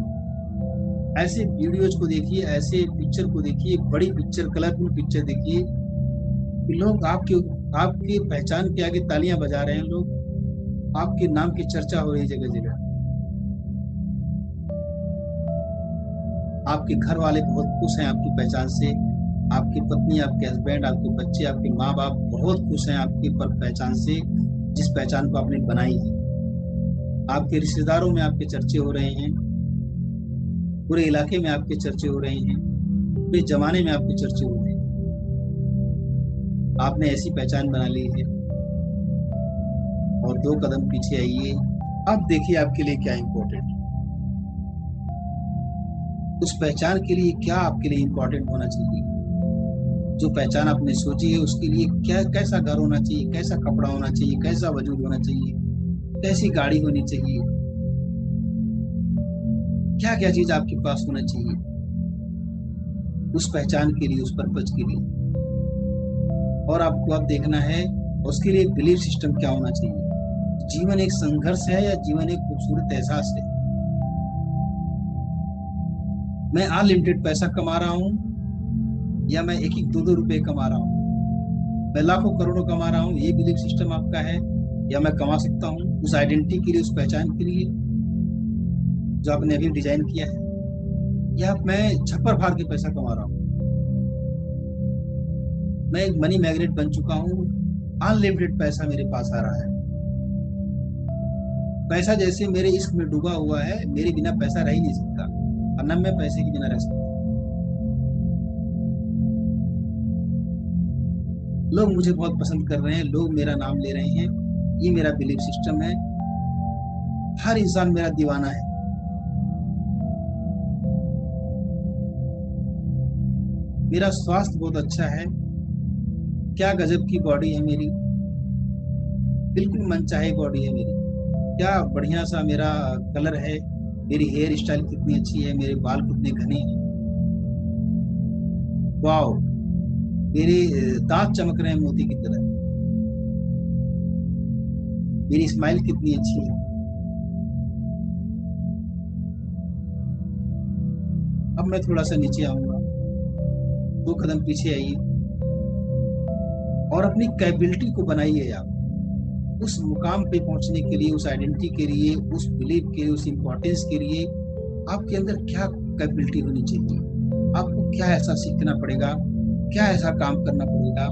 ऐसे वीडियोज को देखिए, ऐसे पिक्चर को देखिए, बड़ी पिक्चर, कलरफुल पिक्चर देखिए कि लोग आपके पहचान के आगे तालियां बजा रहे हैं, लोग आपके नाम की चर्चा हो रही है जगह जगह। आपके घर वाले बहुत खुश हैं आपकी पहचान से, आपकी पत्नी, आपके हस्बैंड, आपके बच्चे, आपके माँ बाप बहुत खुश हैं आपकी पहचान से, जिस पहचान को आपने बनाई है। आपके रिश्तेदारों में आपके चर्चे हो रहे हैं, पूरे इलाके में आपके चर्चे हो रहे हैं, पूरे जमाने में आपके चर्चे हो रहे हैं। आपने ऐसी पहचान बना ली है। और 2 कदम पीछे आइए। अब देखिए आपके लिए क्या इम्पोर्टेंट है। उस पहचान के लिए क्या आपके लिए इम्पोर्टेंट होना चाहिए। जो पहचान आपने सोची है उसके लिए क्या, कैसा घर होना चाहिए, कैसा कपड़ा होना चाहिए, कैसा वजूद होना चाहिए, कैसी गाड़ी होनी चाहिए, क्या क्या चीज आपके पास होना चाहिए उस पहचान के लिए, उस पर्पज के लिए। और आपको अब देखना है उसके लिए बिलीफ सिस्टम क्या होना चाहिए। जीवन एक संघर्ष है या जीवन एक खूबसूरत एहसास है। मैं अनलिमिटेड पैसा कमा रहा हूँ या मैं 1-2 रुपए कमा रहा हूँ, मैं लाखों करोड़ों कमा रहा हूँ, ये बिलीफ सिस्टम आपका है। या मैं कमा सकता हूँ उस आइडेंटिटी के लिए, उस पहचान के लिए जो आपने अभी डिजाइन किया है। या मैं छप्पर फाड़ के पैसा कमा रहा हूँ। मैं एक मनी मैग्नेट बन चुका हूँ, अनलिमिटेड पैसा मेरे पास आ रहा है। पैसा जैसे मेरे इश्क में डूबा हुआ है, मेरे बिना पैसा रह ही नहीं सकता और न मैं पैसे के बिना रह सकता। लोग मुझे बहुत पसंद कर रहे हैं, लोग मेरा नाम ले रहे हैं, ये मेरा बिलीफ सिस्टम है। हर इंसान मेरा दीवाना है। मेरा स्वास्थ्य बहुत अच्छा है, क्या गजब की बॉडी है मेरी, बिल्कुल मनचाही बॉडी है मेरी। क्या बढ़िया सा मेरा कलर है, मेरी हेयर स्टाइल कितनी अच्छी है, मेरे बाल कितने घने हैं, वाओ, मेरे दांत चमक रहे हैं मोती की तरह, मेरी स्माइल कितनी अच्छी है। अब मैं थोड़ा सा नीचे आऊंगा, 2 कदम पीछे आइए और अपनी कैपेबिलिटी को बनाइए। आप उस मुकाम पे पहुंचने के लिए, उस आइडेंटिटी के लिए, उस बिलीफ के लिए, उस इम्पोर्टेंस के लिए आपके अंदर क्या कैपेबिलिटी होनी चाहिए, आपको क्या ऐसा सीखना पड़ेगा, क्या ऐसा काम करना पड़ेगा,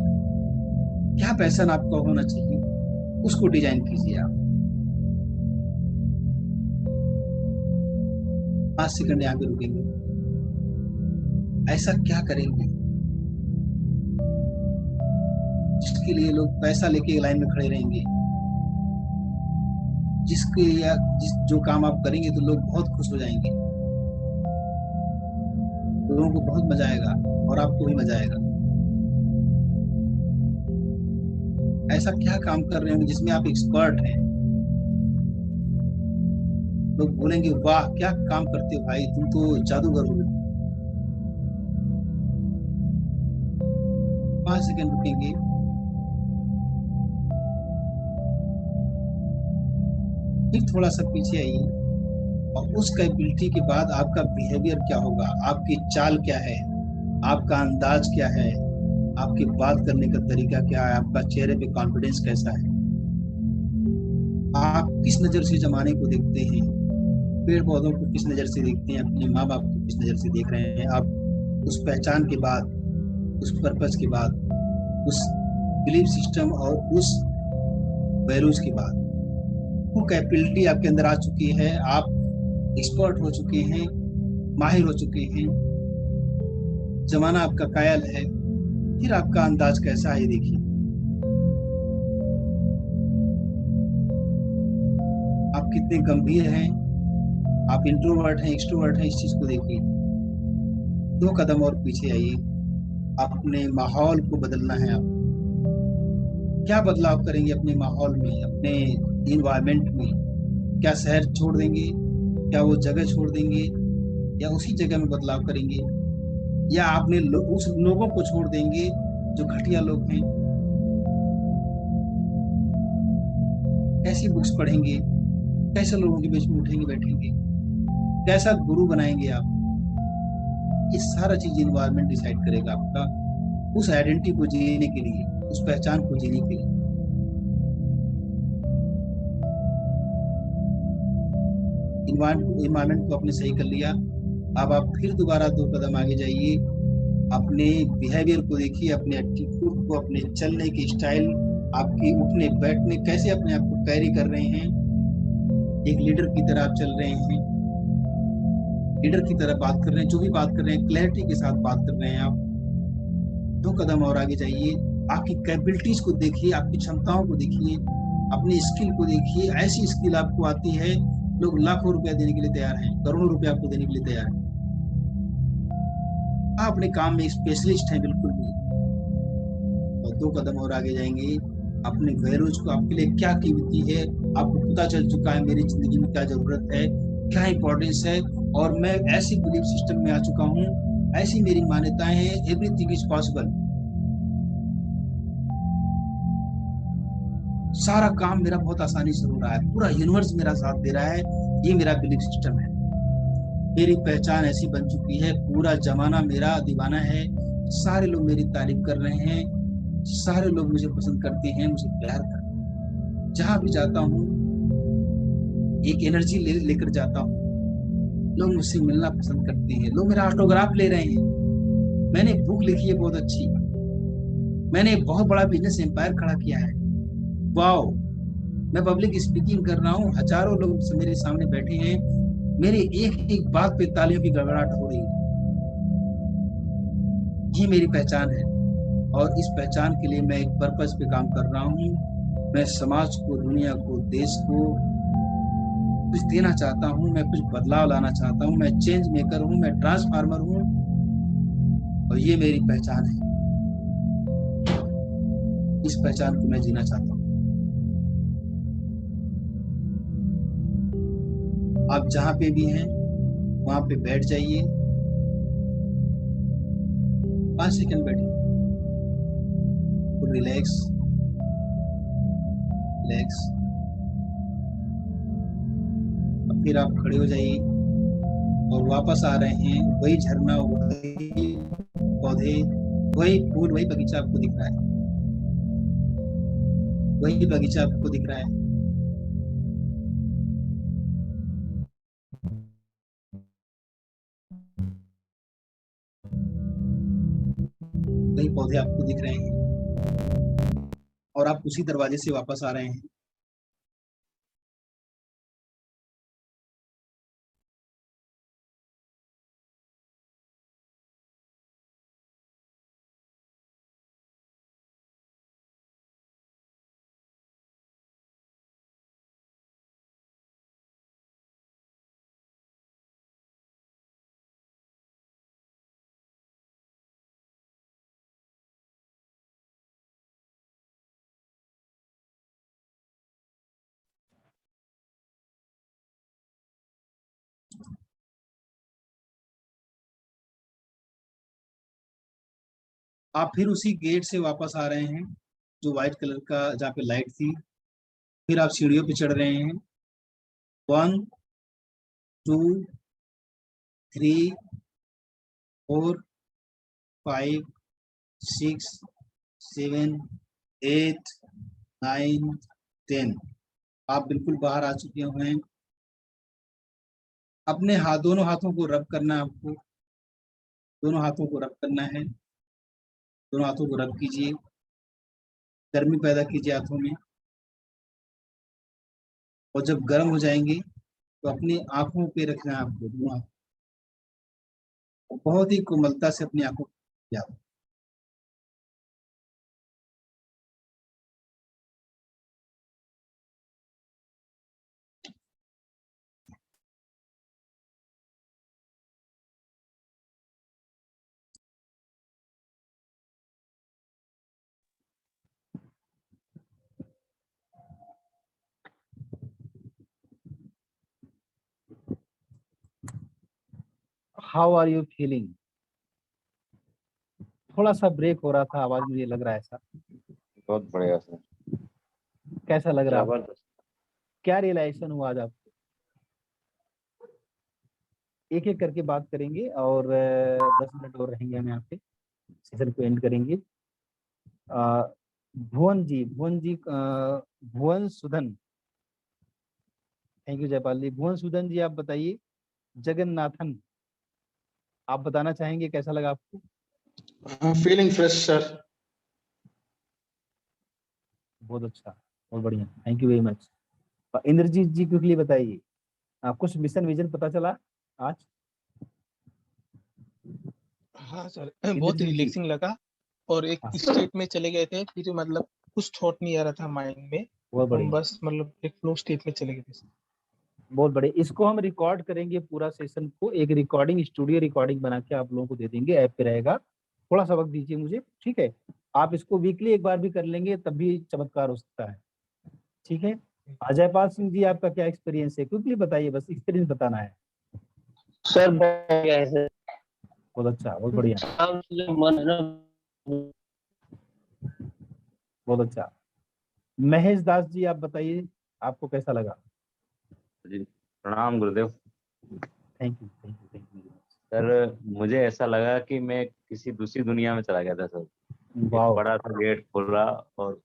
क्या पैशन आपका होना चाहिए, उसको डिजाइन कीजिए। आप 5 सेकंड यहाँ पे रुकेंगे। ऐसा क्या करेंगे जिसके लिए लोग पैसा लेके लाइन में खड़े रहेंगे, जिसके या जो काम आप करेंगे तो लोग बहुत खुश हो जाएंगे, लोगों को बहुत मजा आएगा और आपको भी मजा आएगा। ऐसा क्या काम कर रहे होंगे जिसमें आप एक्सपर्ट हैं, लोग बोलेंगे वाह क्या काम करते हो भाई, तुम तो जादूगर हो। 5 सेकंड रुकेंगे। फिर थोड़ा सा पीछे आइए और उस कैपेबिलिटी के बाद आपका बिहेवियर क्या होगा, आपकी चाल क्या है, आपका अंदाज क्या है, आपके बात करने का तरीका क्या है, आपका चेहरे पे कॉन्फिडेंस कैसा है, आप किस नजर से जमाने को देखते हैं, पेड़ पौधों को किस नजर से देखते हैं, अपने माँ बाप को किस नजर से देख रहे हैं। आप उस पहचान के बाद, उस पर्पस के बाद, उस बिलीफ सिस्टम और उस वैल्यूज के बाद वो कैपेबिलिटी आपके अंदर आ चुकी है, आप एक्सपर्ट हो चुके हैं, माहिर हो चुके हैं, जमाना आपका कायल है। फिर आपका अंदाज कैसा है देखिए, आप कितने गंभीर हैं, आप इंट्रोवर्ट हैं, एक्सट्रोवर्ट हैं, इस चीज को देखिए। 2 कदम और पीछे आइए, अपने माहौल को बदलना है। आप क्या बदलाव करेंगे अपने माहौल में, अपने इन्वायरमेंट में? क्या शहर छोड़ देंगे, क्या वो जगह छोड़ देंगे, या उसी जगह में बदलाव करेंगे, या आपने उस लोगों को छोड़ देंगे जो घटिया लोग हैं? कैसी बुक्स पढ़ेंगे, कैसे लोगों के बीच में उठेंगे बैठेंगे, कैसा गुरु बनाएंगे आप? ये सारा चीज इन्वायरमेंट डिसाइड करेगा आपका उस आइडेंटिटी को जीने के लिए, उस पहचान को जीने के लिए। इन्वायरमेंट को आपने सही कर लिया। अब आप फिर दोबारा 2 कदम आगे जाइए, अपने बिहेवियर को देखिए, अपने एटीट्यूड को, अपने चलने की स्टाइल, आपके उठने बैठने, कैसे अपने आप को कैरी कर रहे हैं। एक लीडर की तरह आप चल रहे हैं, लीडर की तरह बात कर रहे हैं, जो भी बात कर रहे हैं क्लैरिटी के साथ बात कर रहे हैं आप। 2 कदम और आगे जाइए, आपकी कैपेबिलिटीज को देखिए, आपकी क्षमताओं को देखिए, अपनी स्किल को देखिए। ऐसी स्किल आपको आती है, लोग लाखों रुपया देने के लिए तैयार हैं, करोड़ों रुपया आपको देने के लिए तैयार हैं। आप अपने काम में स्पेशलिस्ट हैं बिल्कुल भी। और 2 कदम और आगे जाएंगे, अपने वैल्यूज को, आपके लिए क्या कीमती है, आपको पता चल चुका है मेरी जिंदगी में क्या जरूरत है, क्या इंपॉर्टेंस है, और मैं ऐसी बिलीफ सिस्टम में आ चुका हूँ, ऐसी मेरी मान्यताएं हैं, एवरीथिंग इज पॉसिबल। सारा काम मेरा बहुत आसानी से हो रहा है, पूरा यूनिवर्स मेरा साथ दे रहा है, ये मेरा बिलीफ सिस्टम है। मेरी पहचान ऐसी बन चुकी है, पूरा जमाना मेरा दीवाना है, सारे लोग मेरी तारीफ कर रहे हैं, सारे लोग मुझे पसंद करते हैं, मुझे प्यार करते हैं। जहां भी जाता हूँ एक एनर्जी लेकर जाता हूँ, लोग मुझसे मिलना पसंद करते हैं, लोग मेरा ऑटोग्राफ ले रहे हैं। मैंने एक बुक लिखी है बहुत अच्छी, मैंने एक बहुत बड़ा बिजनेस एम्पायर खड़ा किया है। वाओ, मैं पब्लिक स्पीकिंग कर रहा हूँ, हजारों लोग मेरे सामने बैठे हैं, मेरे एक एक बात पे तालियों की गड़गड़ाहट हो रही है। ये मेरी पहचान है और इस पहचान के लिए मैं एक पर्पस पे काम कर रहा हूँ। मैं समाज को, दुनिया को, देश को कुछ देना चाहता हूँ, मैं कुछ बदलाव लाना चाहता हूँ, मैं चेंज मेकर हूँ, मैं ट्रांसफार्मर हूँ और ये मेरी पहचान है। इस पहचान को मैं जीना चाहता हूँ। आप जहाँ पे भी हैं वहां पे बैठ जाइए, 5 सेकंड बैठिए, रिलैक्स रिलैक्स। अब फिर आप खड़े हो जाइए और वापस आ रहे हैं। वही झरना, वही पौधे, वही फूल, वही बगीचा आपको दिख रहा है, वही बगीचा आपको दिख रहा है। वही पौधे आपको दिख रहे हैं और आप उसी दरवाजे से वापस आ रहे हैं। आप फिर उसी गेट से वापस आ रहे हैं जो व्हाइट कलर का, जहाँ पे लाइट थी। फिर आप सीढ़ियों पे चढ़ रहे हैं। 1 2 3 4 5 6 7 8 9 10। आप बिल्कुल बाहर आ चुके हैं। अपने हाथ, दोनों हाथों को रब करना है आपको, दोनों हाथों को रब करना है। दोनों हाथों को रब कीजिए, गर्मी पैदा कीजिए हाथों में। और जब गर्म हो जाएंगे तो अपनी आंखों पे रखना है आपको, दोनों हाथ। बहुत ही कोमलता से अपनी आंखों को याद। How are you feeling? थोड़ा सा ब्रेक हो रहा था आवाज, मुझे लग रहा है ऐसा। बहुत बढ़िया सर, कैसा लग रहा है आपको? जबरदस्त। क्या रियलाइजेशन हुआ आज आपको? एक एक करके बात करेंगे और 10 मिनट और रहेंगे हम यहाँ पे, सेशन को एंड करेंगे। Bhuvan ji, Bhuvan Sudhan, thank you Jaipal ji. भुवन सुधन जी आप बताइए, जगन्नाथन आप बताना चाहेंगे कैसा लगा आपको? Feeling fresh sir. बहुत अच्छा, बहुत बढ़िया, thank you very much. Indrajit ji quickly बताइए, कुछ मिशन विजन पता चला आज? हाँ सर, बहुत इंद्रजीत जी। रिलैक्सिंग लगा और एक हाँ। स्टेट में चले गए थे, फिर मतलब कुछ थॉट नहीं आ रहा था माइंड में, बहुत हम बढ़िया, बस मतलब एक फ्लो स्टेट में चले गए थे सर। बहुत बढ़िया। इसको हम रिकॉर्ड करेंगे पूरा सेशन को, एक रिकॉर्डिंग, स्टूडियो रिकॉर्डिंग बना के आप लोगों को दे देंगे, ऐप पे रहेगा। थोड़ा सा वक्त दीजिए मुझे, ठीक है? आप इसको वीकली एक बार भी कर लेंगे तब भी चमत्कार हो सकता है, ठीक है? अजयपाल सिंह जी आपका क्या एक्सपीरियंस है? क्विकली बताइए, बस एक्सपीरियंस बताना है। सर सर, बहुत अच्छा, बहुत बढ़िया, मन है ना। बहुत अच्छा। महेश दास जी आप बताइए, आपको कैसा लगा? जी प्रणाम गुरुदेव। Thank you, thank you, thank you. Sir मुझे ऐसा लगा कि मैं किसी दूसरी दुनिया में चला गया था सर। एक वाओ, बड़ा सा गेट खुला और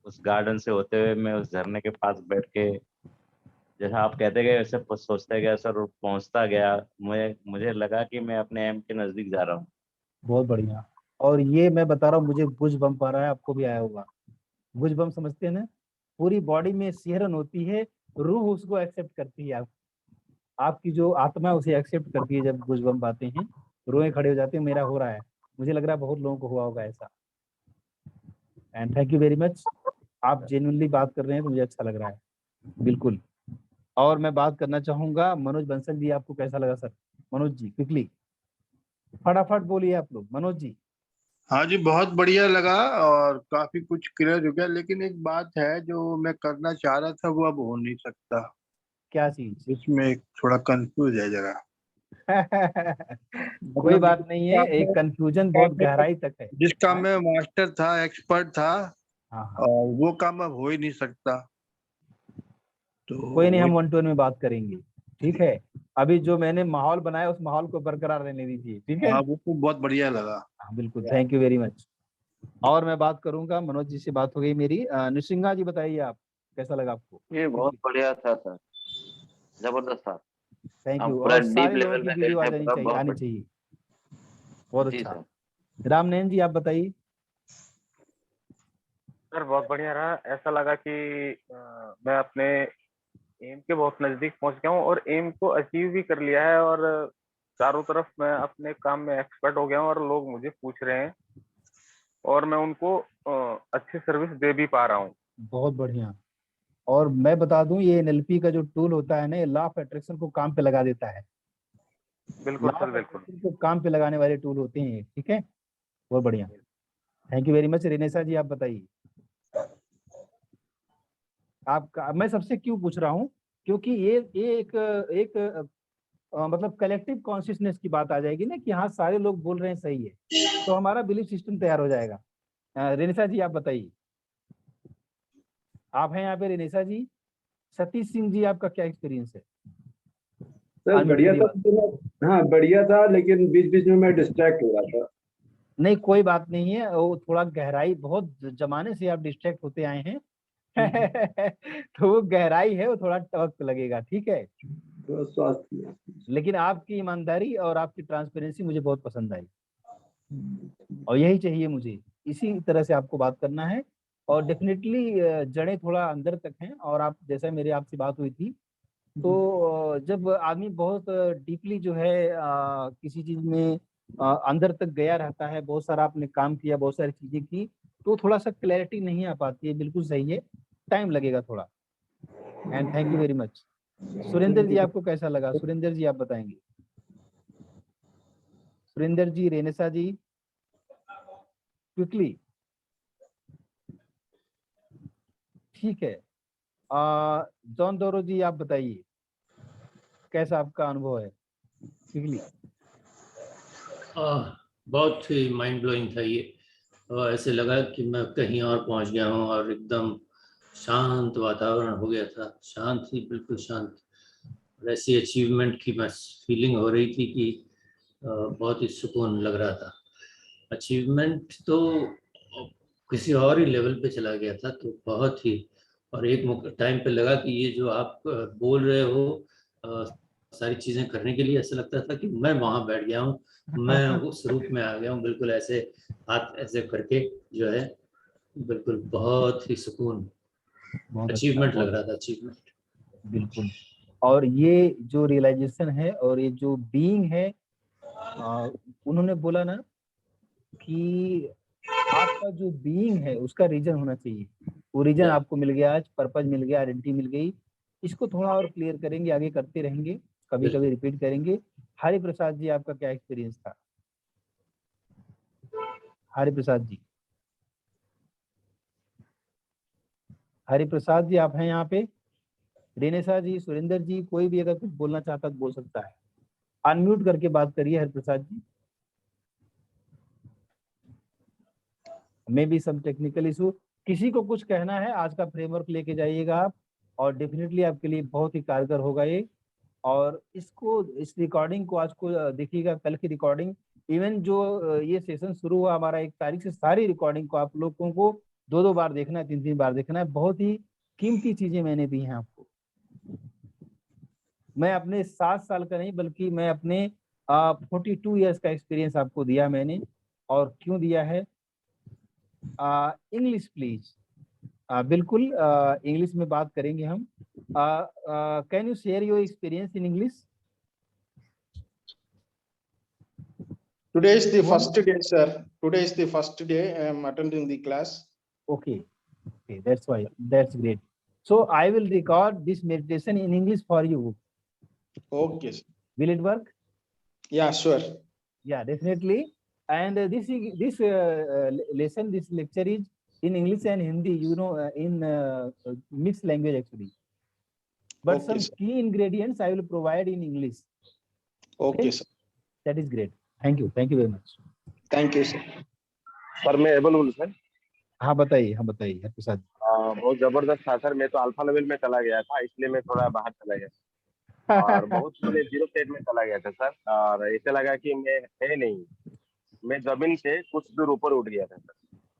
उस गार्डन से होते हुए मैं उस झरने के पास बैठ के जैसा आप कहते गए वैसे सोचते गया सर, और पहुंचता गया। मुझे लगा कि मैं अपने एम के नजदीक जा रहा हूँ। बहुत बढ़िया। और ये मैं बता रहा हूँ, मुझे गुज बम्प आ रहा है, आपको भी आया होगा। गुज बम्प समझते हैं ना, पूरी बॉडी में सिहरन होती है, रूह उसको एक्सेप्ट करती है। आपकी जो आत्मा उसे एक्सेप्ट करती है जब गुज बम्प आते हैं, रोए खड़े हो जाते हैं। मेरा हो रहा है, मुझे लग रहा है बहुत लोगों को हुआ होगा ऐसा। And thank you very much, आप जेन्युइनली बात कर रहे हैं तो मुझे अच्छा लग रहा है, बिल्कुल। और मैं बात करना चाहूंगा मनोज बंसल जी, आपको कैसा लगा सर? मनोज जी क्विकली फटाफट बोलिए आप लोग। मनोज जी। हाँ जी, बहुत बढ़िया लगा और काफी कुछ क्लियर हो गया, लेकिन एक बात है जो मैं करना चाह रहा था वो अब हो नहीं सकता। क्या चीज? इसमें एक थोड़ा कंफ्यूज है जरा। कोई मतलब बात नहीं है, एक कंफ्यूजन बहुत गहराई तक है। जिस काम हाँ में मास्टर था, एक्सपर्ट था, हाँ हाँ। और वो काम अब हो ही नहीं सकता। तो कोई नहीं, वो हम वन टू वन में बात करेंगे, ठीक है। अभी जो मैंने माहौल बनाया उस माहौल को बरकरार रहने दीजिए, ठीक है। हाँ, वो तो बहुत बढ़िया लगा। हाँ, बिल्कुल, थैंक यू वेरी मच। और मैं बात करूंगा, मनोज जी से बात हो गई मेरी। नृसिंहा जी बताइए, आप कैसा लगा आपको? ये बहुत बढ़िया था सर, जबरदस्त था। थैंक हम यू। पूरा और डीप सारे लोगों लेवल की में गए वीडियो आ थे, जानी पूरा चाहिए, बहुत आनी बढ़िया। चाहिए। बहुत जी अच्छा। सर। रामनयन जी आप बताइए। सर बहुत बढ़िया रहा, ऐसा लगा कि मैं अपने एम के बहुत नजदीक पहुंच गया हूँ और एम को अचीव भी कर लिया है, और चारों तरफ मैं अपने काम में एक्सपर्ट हो गया हूँ और लोग मुझे पूछ रहे हैं और मैं उनको अच्छी सर्विस दे भी पा रहा हूँ। बहुत बढ़िया। और मैं बता दूं, ये एनएलपी का जो टूल होता है ना, ये लॉ ऑफ अट्रैक्शन को काम पे लगा देता है। बिल्कुल लॉ सर, ऑफ बिल्कुल। अट्रैक्शन को काम पे लगाने वाले टूल होते हैं ये, ठीक है। बहुत बढ़िया, thank you very much. Renesa ji आप बताइए। आपका मैं सबसे क्यों पूछ रहा हूँ, क्योंकि ये एक मतलब कलेक्टिव कॉन्शियसनेस की बात आ जाएगी ना, कि हाँ सारे लोग बोल रहे हैं सही है, तो हमारा बिलीफ सिस्टम तैयार हो जाएगा। रेनेसा जी आप बताइए, आप हैं यहाँ पे रेनेसा जी। सतीश सिंह जी आपका क्या एक्सपीरियंस है? सर अनम्यूट बढ़िया करिए था बात। हाँ बढ़िया था, लेकिन बीच बीच में मैं डिस्ट्रैक्ट हो रहा था। नहीं कोई बात नहीं है, वो थोड़ा गहराई, बहुत जमाने से आप डिस्ट्रैक्ट होते आए हैं। तो वो गहराई है, वो थोड़ा वक्त लगेगा, ठीक है। थोड़ा स्वास्थ्य में। लेकिन आपकी ईमानदारी और आपकी ट्रांसपेरेंसी मुझे बहुत पसंद आई, और यही चाहिए मुझे, इसी तरह से आपको बात करना है। और डेफिनेटली जड़ें थोड़ा अंदर तक हैं, और आप जैसा मेरे आपसे बात हुई थी, तो जब आदमी बहुत डीपली जो है किसी चीज में अंदर तक गया रहता है, बहुत सारा आपने काम किया, बहुत सारी चीजें की, तो थोड़ा सा क्लैरिटी नहीं आ पाती है। बिल्कुल सही है, टाइम लगेगा थोड़ा। And thank you very much. Surendra ji आपको कैसा लगा? सुरेंद्र जी आप बताएंगे। सुरेंद्र जी, रेनेसा जी, क्विकली। ठीक है। जॉन दोरो जी आप बताइए, कैसा आपका अनुभव है? क्विकली। बहुत ही माइंड ब्लोइंग था ये। ऐसे लगा कि मैं कहीं और पहुंच गया हूं और एकदम शांत वातावरण हो गया था, शांत ही, बिल्कुल शांत। और ऐसी अचीवमेंट की मैं फीलिंग हो रही थी कि बहुत ही सुकून लग रहा था। अचीवमेंट तो किसी और ही लेवल पे चला गया था, तो बहुत ही। और एक टाइम पे लगा कि ये जो आप बोल रहे हो सारी चीजें करने के लिए, ऐसा लगता था कि मैं वहां बैठ गया हूँ, मैं उस रूप में आ गया हूँ, बिल्कुल ऐसे हाथ ऐसे करके जो है, बिल्कुल बहुत ही सुकून। बहुत अच्छा, अचीवमेंट लग बहुत रहा था, अचीवमेंट। बिल्कुल। और ये जो रियलाइजेशन है और ये जो बीइंग है, उन्होंने बोला ना कि आपका जो बीइंग है उसका रीजन होना चाहिए। वो रीजन आपको मिल गया आज, पर्पज मिल गया, आइडेंटिटी मिल गई। इसको थोड़ा और क्लियर करेंगे, आगे करते रहेंगे, कभी कभी रिपीट करेंगे। हरि प्रसाद जी आपका क्या एक्सपीरियंस था? हरि प्रसाद जी, हरि प्रसाद जी आप हैं यहाँ पे? रेनेसा जी, सुरेंद्र जी, कोई भी अगर कुछ बोलना चाहता है तो बोल सकता है। अनम्यूट करके बात करिए Hari Prasad ji. Maybe some technical issue. किसी को कुछ कहना है, आज का फ्रेमवर्क लेके जाइएगा आप, और डेफिनेटली आपके लिए बहुत ही कारगर होगा ये। और इसको, इस रिकॉर्डिंग को आज को देखिएगा, कल की रिकॉर्डिंग, इवन जो ये सेशन शुरू हुआ हमारा 1 तारीख से, सारी रिकॉर्डिंग को आप लोगों को 2-2 बार देखना है, 3-3 बार देखना है। बहुत ही कीमती चीजें मैंने दी हैं आपको। मैं अपने 7 साल का नहीं बल्कि मैं अपने 42 इयर्स का एक्सपीरियंस आपको दिया मैंने। और क्यों दिया है? English please. बिल्कुल इंग्लिश में बात करेंगे हम। Can you share your experience in English? Today is the first day, sir. Today is the first day I am attending the class. Okay, that's great. So I will record this meditation in English for you. Okay, sir. Will it work? Yeah, sure. Yeah, definitely. And this lesson, this lecture is in English and Hindi, you know, in mixed language actually. But Okay, some sir. key ingredients I will provide in English. Okay, sir. That is great. Thank you very much. Thank you, sir. Sir मैं एबल हूँ सर। हाँ बताइए हरप्रसाद। बहुत जबरदस्त था सर। मैं तो अल्फा लेवल में चला गया था, इसलिए मैं थोड़ा बाहर चला गया और बहुत पहले 0 स्टेट में चला गया था सर। और ऐसे लगा कि मैं है नहीं, मैं जमीन से कुछ दूर ऊपर उठ गया था सर।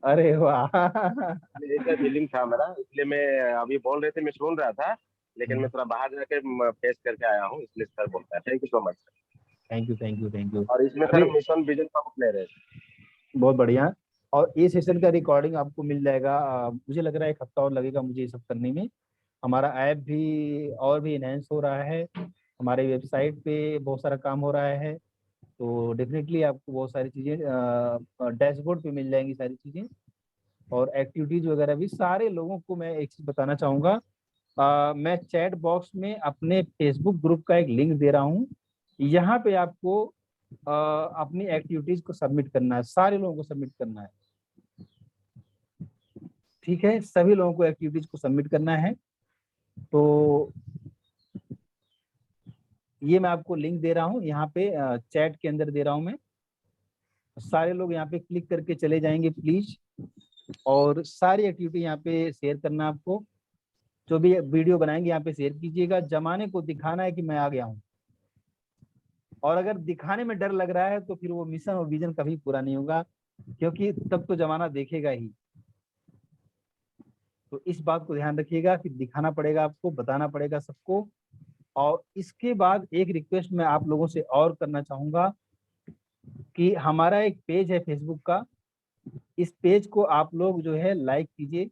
अरे वाह। ऐसा फीलिंग था मेरा, इसलिए मैं अभी बोल रहे थे मैं सुन रहा था, लेकिन मैं थोड़ा बाहर जाके फेस करके आया हूँ, इसलिए सर बोलता है। Thank you so much sir. Thank you. और इसमें सर मिशन विजन का बुक ले रहे हैं। बहुत बढ़िया। और ये सेशन का रिकॉर्डिंग आपको मिल जाएगा। मुझे लग रहा है 1 हफ्ता और लगेगा मुझे ये सब करने में। हमारा ऐप भी और भी इनहेंस हो रहा है, हमारे वेबसाइट पे बहुत सारा काम हो रहा है। तो डेफिनेटली आपको बहुत सारी चीज़ें डैशबोर्ड पे मिल जाएंगी, सारी चीज़ें और एक्टिविटीज वगैरह भी। सारे लोगों को मैं एक चीज़ बताना चाहूँगा, मैं चैट बॉक्स में अपने फेसबुक ग्रुप का एक लिंक दे रहा हूँ। यहाँ पे आपको अपनी एक्टिविटीज को सबमिट करना है, सारे लोगों को सबमिट करना है। ठीक है, सभी लोगों को एक्टिविटीज को सबमिट करना है। तो ये मैं आपको लिंक दे रहा हूँ, यहाँ पे चैट के अंदर दे रहा हूँ मैं। सारे लोग यहाँ पे क्लिक करके चले जाएंगे प्लीज, और सारी एक्टिविटी यहाँ पे शेयर करना है आपको। जो भी वीडियो बनाएंगे यहाँ पे शेयर कीजिएगा। जमाने को दिखाना है कि मैं आ गया हूँ, और अगर दिखाने में डर लग रहा है तो फिर वो मिशन और विजन कभी पूरा नहीं होगा, क्योंकि तब तो जमाना देखेगा ही। तो इस बात को ध्यान रखिएगा कि दिखाना पड़ेगा आपको, बताना पड़ेगा सबको। और इसके बाद एक रिक्वेस्ट मैं आप लोगों से और करना चाहूँगा कि हमारा एक पेज है फेसबुक का, इस पेज को आप लोग जो है लाइक कीजिए।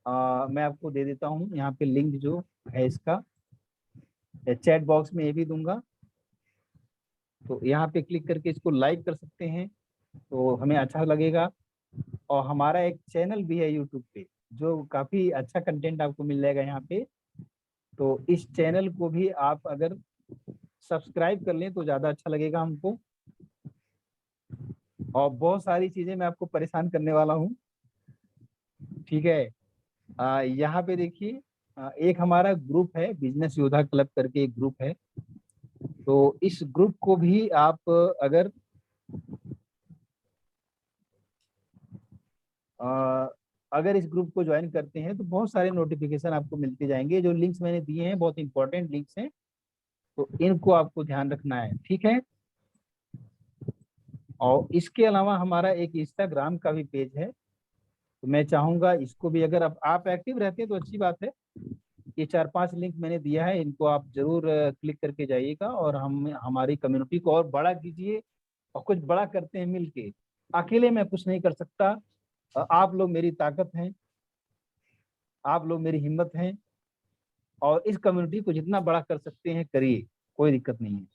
मैं आपको दे देता हूँ यहाँ पे लिंक जो है इसका, चैट बॉक्स में ये भी दूंगा। तो यहाँ पे क्लिक करके इसको लाइक कर सकते हैं, तो हमें अच्छा लगेगा। और हमारा एक चैनल भी है यूट्यूब पे, जो काफ़ी अच्छा कंटेंट आपको मिल जाएगा यहाँ पे। तो इस चैनल को भी आप अगर सब्सक्राइब कर लें तो ज़्यादा अच्छा लगेगा हमको। और बहुत सारी चीज़ें मैं आपको परेशान करने वाला हूँ, ठीक है। यहाँ पे देखिए, एक हमारा ग्रुप है, बिजनेस योद्धा क्लब करके एक ग्रुप है। तो इस ग्रुप को भी आप अगर इस ग्रुप को ज्वाइन करते हैं तो बहुत सारे नोटिफिकेशन आपको मिलते जाएंगे। जो लिंक्स मैंने दिए हैं बहुत इंपॉर्टेंट लिंक्स हैं, तो इनको आपको ध्यान रखना है, ठीक है। और इसके अलावा हमारा एक इंस्टाग्राम का भी पेज है, तो मैं चाहूँगा इसको भी, अगर आप एक्टिव रहते हैं तो अच्छी बात है। ये 4-5 लिंक मैंने दिया है, इनको आप जरूर क्लिक करके जाइएगा और हमारी कम्युनिटी को और बड़ा कीजिए। और कुछ बड़ा करते हैं मिलके, अकेले मैं कुछ नहीं कर सकता। आप लोग मेरी ताकत हैं, आप लोग मेरी हिम्मत हैं, और इस कम्युनिटी को जितना बड़ा कर सकते हैं करिए, कोई दिक्कत नहीं है,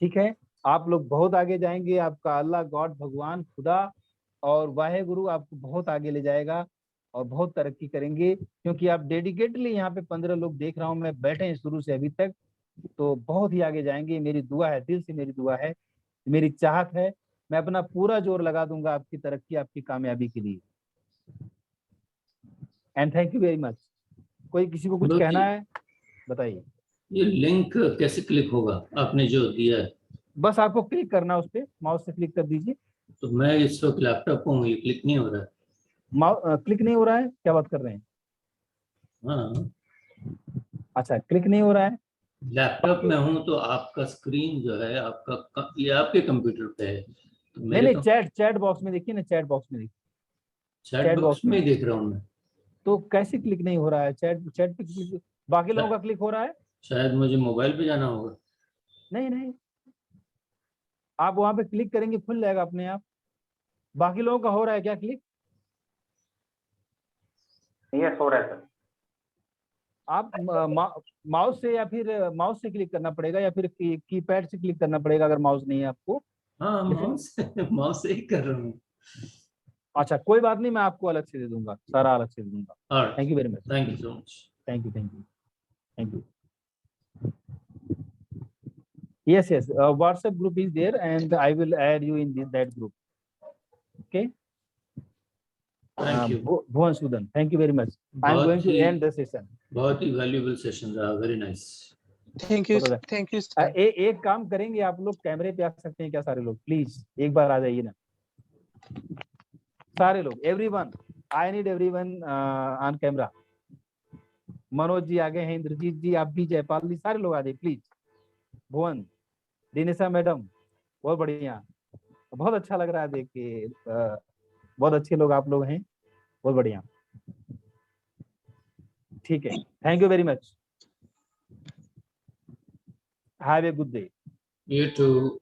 ठीक है। आप लोग बहुत आगे जाएंगे, आपका अल्लाह, गॉड, भगवान, खुदा और वाहे गुरु आपको बहुत आगे ले जाएगा और बहुत तरक्की करेंगे, क्योंकि आप डेडिकेटली यहाँ पे 15 लोग देख रहा हूँ मैं, बैठे हैं शुरू से अभी तक, तो बहुत ही आगे जाएंगे। मेरी दुआ है, दिल से मेरी दुआ है, मेरी चाहत है। मैं अपना पूरा जोर लगा दूंगा आपकी तरक्की, आपकी कामयाबी के लिए। And thank you very much. कोई किसी को कुछ कहना है बताइए। ये लिंक कैसे क्लिक होगा आपने जो दिया है? बस आपको क्लिक करना, उस पर माउस से क्लिक कर दीजिए। तो मैं इस वक्त लैपटॉप पर हूँ, ये क्लिक नहीं हो रहा है। क्लिक नहीं हो रहा है? क्या बात कर रहे हैं? हाँ, अच्छा, क्लिक नहीं हो रहा है। लैपटॉप में हूँ तो आपका स्क्रीन जो है आपका, ये आपके कंप्यूटर पे है। तो नहीं, चैट बॉक्स में देखिए ना, चैट बॉक्स में देखिए, चैट बॉक्स में देख रहा हूँ मैं। तो कैसे क्लिक नहीं हो रहा है? चैट पे क्लिक, बाकी लोगों का क्लिक हो रहा है। शायद मुझे मोबाइल पे जाना होगा। नहीं नहीं, आप वहां पे क्लिक करेंगे खुल जाएगा अपने आप। बाकी लोगों का हो रहा है क्या क्लिक? यस हो रहा है सर। आप माउस से या फिर माउस से क्लिक करना पड़ेगा या फिर कीपैड से क्लिक करना पड़ेगा अगर माउस नहीं है आपको। हाँ माउस से ही कर रहा हूँ। अच्छा कोई बात नहीं, मैं आपको अलग से दे दूंगा, सारा अलग से दे दूंगा। Thank you very much. Thank you so much. Thank you thank you thank you. Yes, yes. WhatsApp group is there, and I will add you in that group. Okay. Thank you. Bhuvan Sudan, thank you very much. I am going to end the session. बहुत ही valuable session रहा, very nice. Thank you sir. एक काम करेंगे, आप लोग कैमरे पे आ सकते हैं क्या सारे लोग? प्लीज एक बार आ जाइए ना सारे लोग, everyone. I need everyone on camera. Manoj ji आ गए हैं, इंद्रजीत जी, आप भी, जयपाल जी, सारे लोग आ जाइए प्लीज। भुवन, दिनेशा मैडम, बहुत बढ़िया, बहुत अच्छा लग रहा है देख के। बहुत अच्छे लोग आप लोग हैं, बहुत बढ़िया। ठीक है, thank you very much. Have a good day. You too.